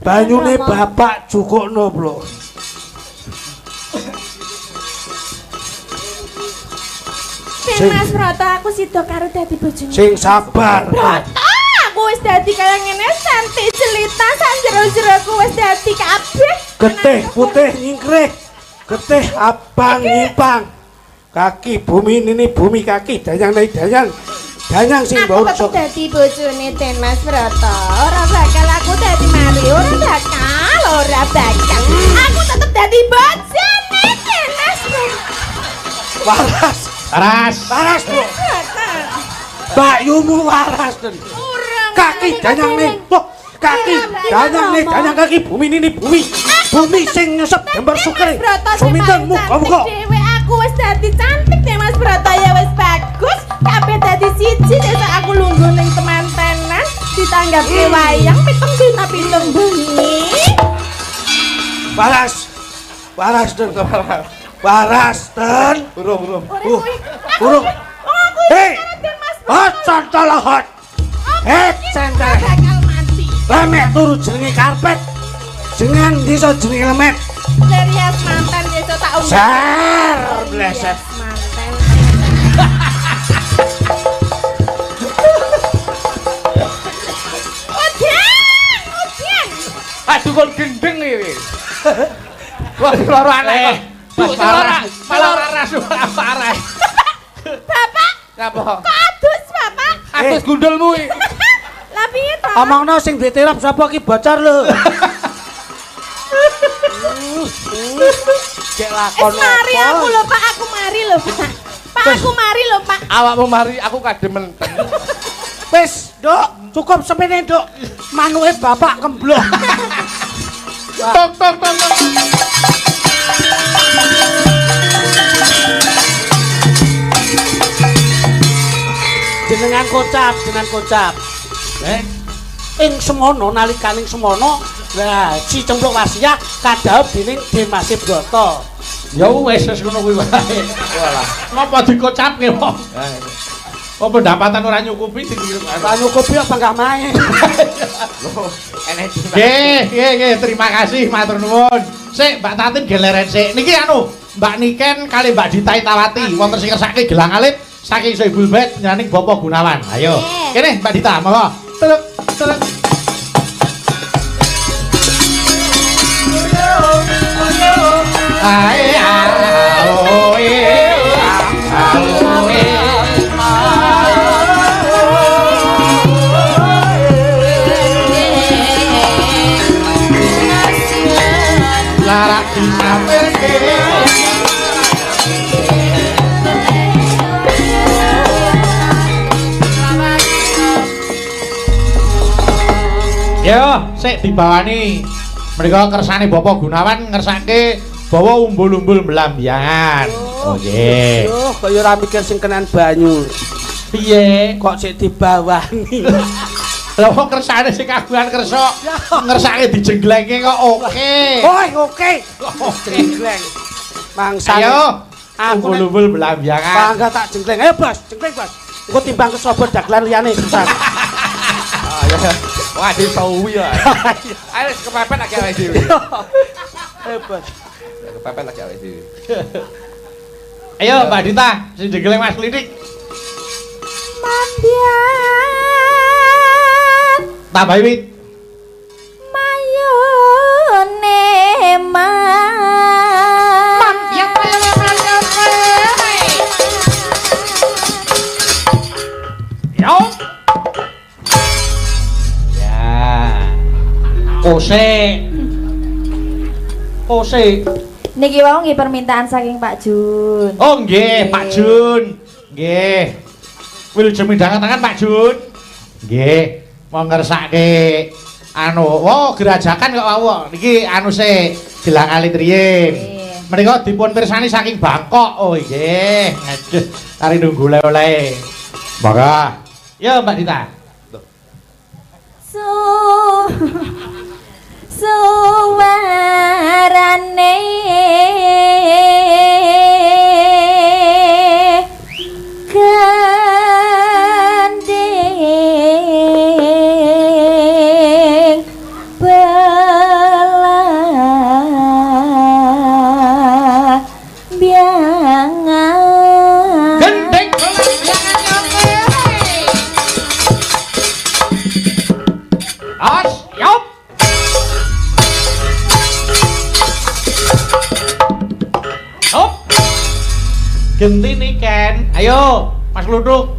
Banyune bapak cukukno plok. Mas Broto, aku sida karo dadi bojone. Sing sabar. Aku wis dadi kaya ngene, santi jelita sak jero-jeroku wis dadi kabeh. Getih putih nyingkrih. Getih abang nyimpang. Kaki bumi ini bumi kaki danyang naik danyang. Danyang sing Aku tetep dadi bojone Den Mas Broto. Ora bakal aku dadi mari, ora bakal. Aku tetep dadi bojone Den Mas Broto. Waras bro. Bayumu waras ten. Kaki danyang nih. Loh, kaki, danyang kaki, bumi ini bumi. Bumi sing nyesep gambar sukre. Suminten muga-muga. Dewe aku wis dadi cantik deh Mas Broto ya wis bagus. Kabeh dadi siji desa aku lungguh ning temantenan ditanggapi wayang pitung dina pitung bengi. Waras. Waras ten. Waras ten. Burung. Burung. Hei. Centalahat. Cental. Bakal mati. Lemek turu jenenge karpet. Jenengan desa jenenge lemet. Serius mantan desa tak unggah. Sar bleset. Mantan. Ujian. Aduh kon gendeng iki. Wah, loro anak. Malah parah. Bapak, Ngapa? kok adus Bapak? Atus gundulmu iki. Lah piye to? Omongno sing diterap sapa ki bocor lho. Cek lakon Mari aku lho Pak, aku mari lho Pak. Pak aku mari lho Pak. Awakmu mari aku kademen. Wis, Nduk, cukup semene, Nduk. Manuke bapak kemblok. Tok. Jenengan kocap. Ing semono nalikaning semono, lah si Cempluk Wasiah kadhawuh dening Demase Broto. Ya wis ngono kuwi wae. Walah. Napa dikocapke wong? Oh pendapatan ora nyukupi dikirim. Ora nyukupi apa enggak main. Nggih, terima kasih matur nuwun. Sik Mbak Tatin geleren sik. Niki anu, Mbak Niken kali Mbak Dita Itawati wonten sing ngersake gelang alit saking Soebul Bet nyaning Bapak Gunawan. Ayo. Kene Mbak Dita, monggo. Teluk. Ae larak dinampilke yo sik dibawani mriko kersane Bapak Gunawan ngersake bawa umbul-umbul melambiangan. Oh nggih. Duh, kaya ora mikir sing kenan banyu. Piye? Kok sik dibawani. Lha wong kersane sing kagungan kersa ngersake dijenglenge kok oke. Woi, oke. Jenggleng. Mangsa. Ayo. Aku Umbul-umbul melambiangan. bangga tak jenggleng. Ayo, Bos, jenggleng, Bos. Engko timbang kesobot dagelan liyane susah. Ya. Wah, disawi ya. Ayo kepepet lagi awake dhewe. Ayo, Bos. Kepepet lagi awake dhewe. Ayo Mbak Dita, sing jegeleng Mas Klitik. Mandian Tambah wit. mayone Yo. Ya. Kose. Niki wau nggih permintaan saking Pak Jun. Oh nggih, Pak Jun. Nggih. Wilujeng midhangan tangan Pak Jun. Nggih, mau ngersake anu, oh gerajakan kok wau. Niki anu sik gelang alit riyin. Menika dipun pirsani saking Bangkok. Oh nggih. Aduh, tari nunggu oleh-oleh. Monggo. Ya Mbak Dita. Suwarane gandeng belah biangan Gendeng Os, yop. Hop. Genti nih Ken. Ayo, Mas Luduk.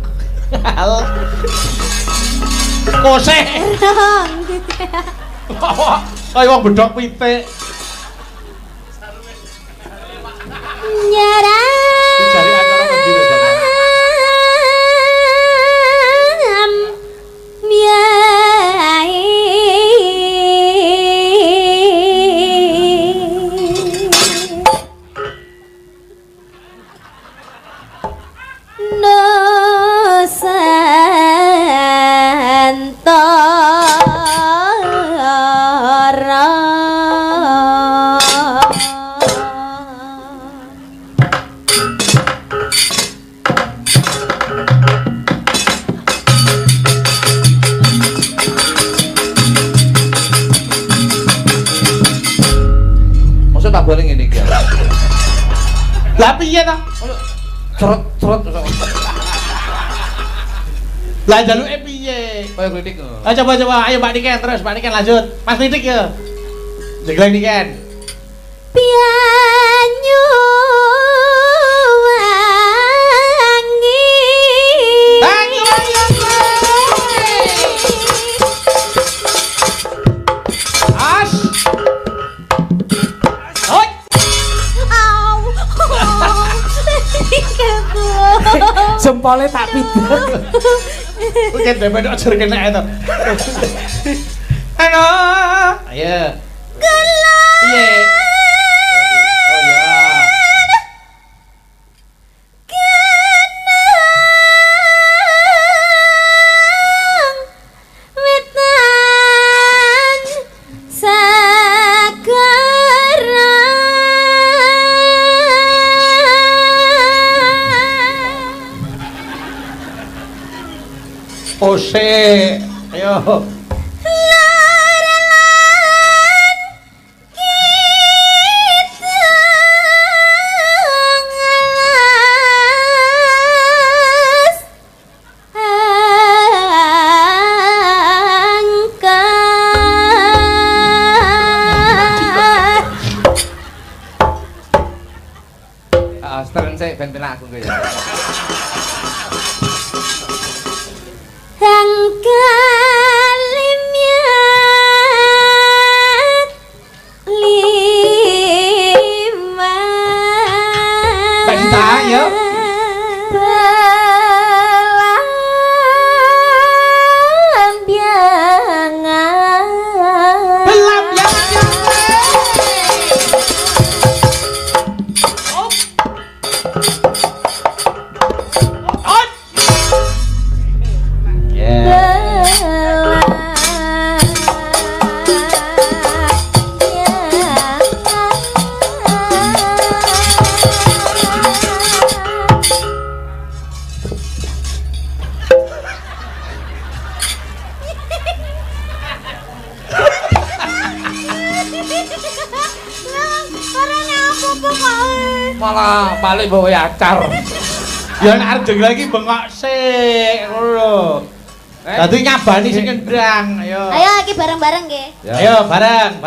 Kose. Kayak wong bedok pitik. nyara Dicari acara ngendi lho, Jangan. Maksud tak boleh ngene iki. Lah piye to? Cerot-cerot. Lah jaluke piye? Kaya kritik. Coba ayo Mbak Niken terus, Mbak Niken lanjut. Mas Kritik ya. Jegleng Niken. Pianyu wangi. Banyu ayo. As. Oi. Au. Jempolnya tak pidang. Mungkin demen aja kena itu. Halo. Ayo. Iya. Oh ya. Wetan sekarang. Ose. Ayo. Astren sik ben penak aku ya. Kalimyat lima. Mbak Dita, ya. Malah balik bawa acar. Ya nek arep jeng lagi bengok sik ngono lho. Dadi nyabani sing kendang, ayo. Ayo iki bareng-bareng nggih. Ayo bareng.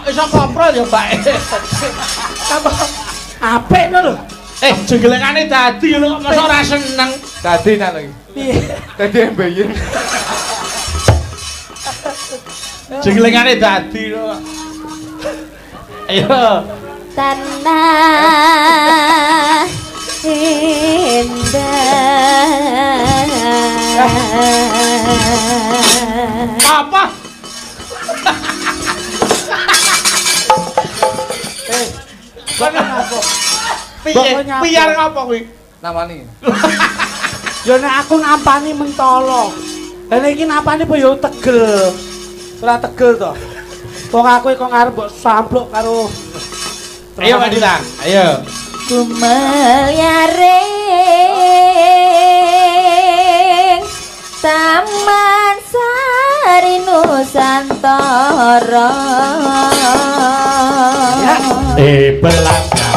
Iso koprol ya, Mbak. Apik no lho. Jenggelengane dadi lho kok masa ora seneng. Dadi nak lagi. Piye? Dadi mbeyen. Jenggelengane dadi lho. Ayo. Tanah indah. Apa? Piye ngapa kuwi? Namani. Ya nek aku nampani mentolo. Lah nek iki nampani apa ya tegel. Ora tegel to. Wong aku kok ngarep mbok sampluk karo. Ayo Mbak Dita, ayo. Kumel yaring Negara Belanjangan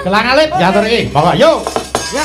Gelang alit diatur iki. Monggo yo. Ya.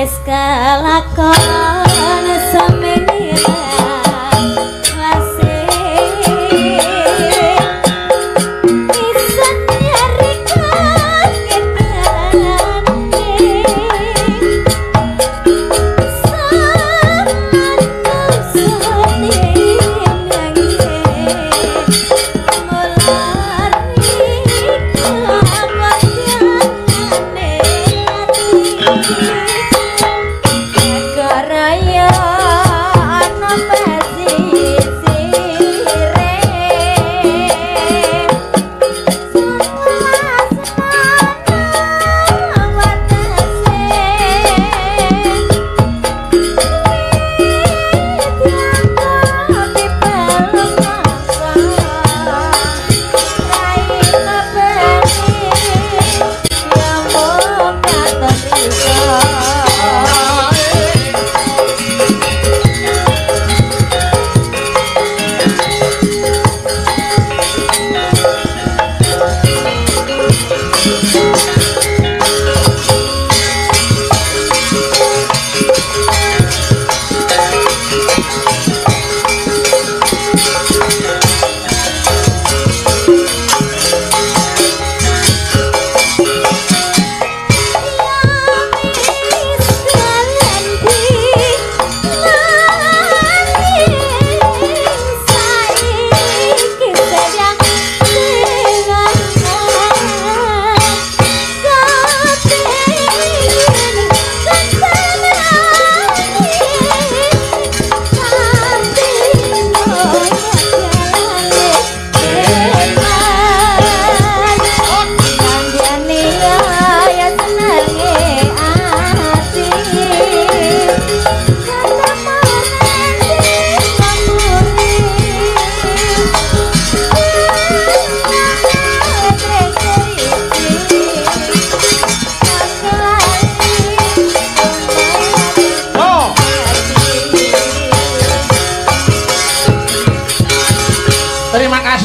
wis kalakon semene Negara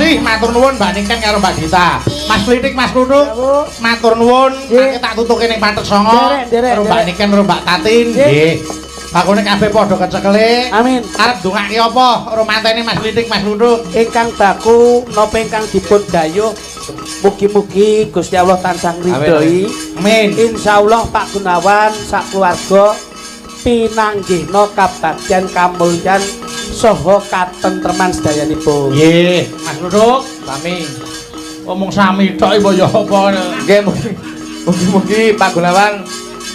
kasih, matur nuwun Mbak Niken karo Mbak Dita. Mas Klitik, Mas Luduk, matur nuwun. Mangke tak tutuke ning Patek Songo. Karo Mbak Niken karo Mbak Tatin. Nggih. Bakune kabeh padha kecekele. Amin. Arep ndongake apa? Romantene Mas Klitik, Mas Luduk. Ingkang baku napa ingkang dipun dayuh mugi-mugi Gusti Allah tansah ngridhoi. Amin. Insyaallah Pak Gunawan sak keluarga pinanggihna kabagyan kamulyan saha katentreman sedayanipun. Nggih, Mas Luduk, sami. Ngomong sami tok iku ya apa. Nggih, mugi-mugi Pak Gunawan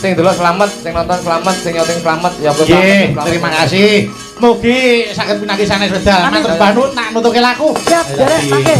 sing delok selamat, sing nonton selamat, sing nyoting selamat, ya Allah. Nggih, terima kasih. Mugi saged pinanggih sanes wedal. Matur banut nak nutuke laku. Siap, derek mangke.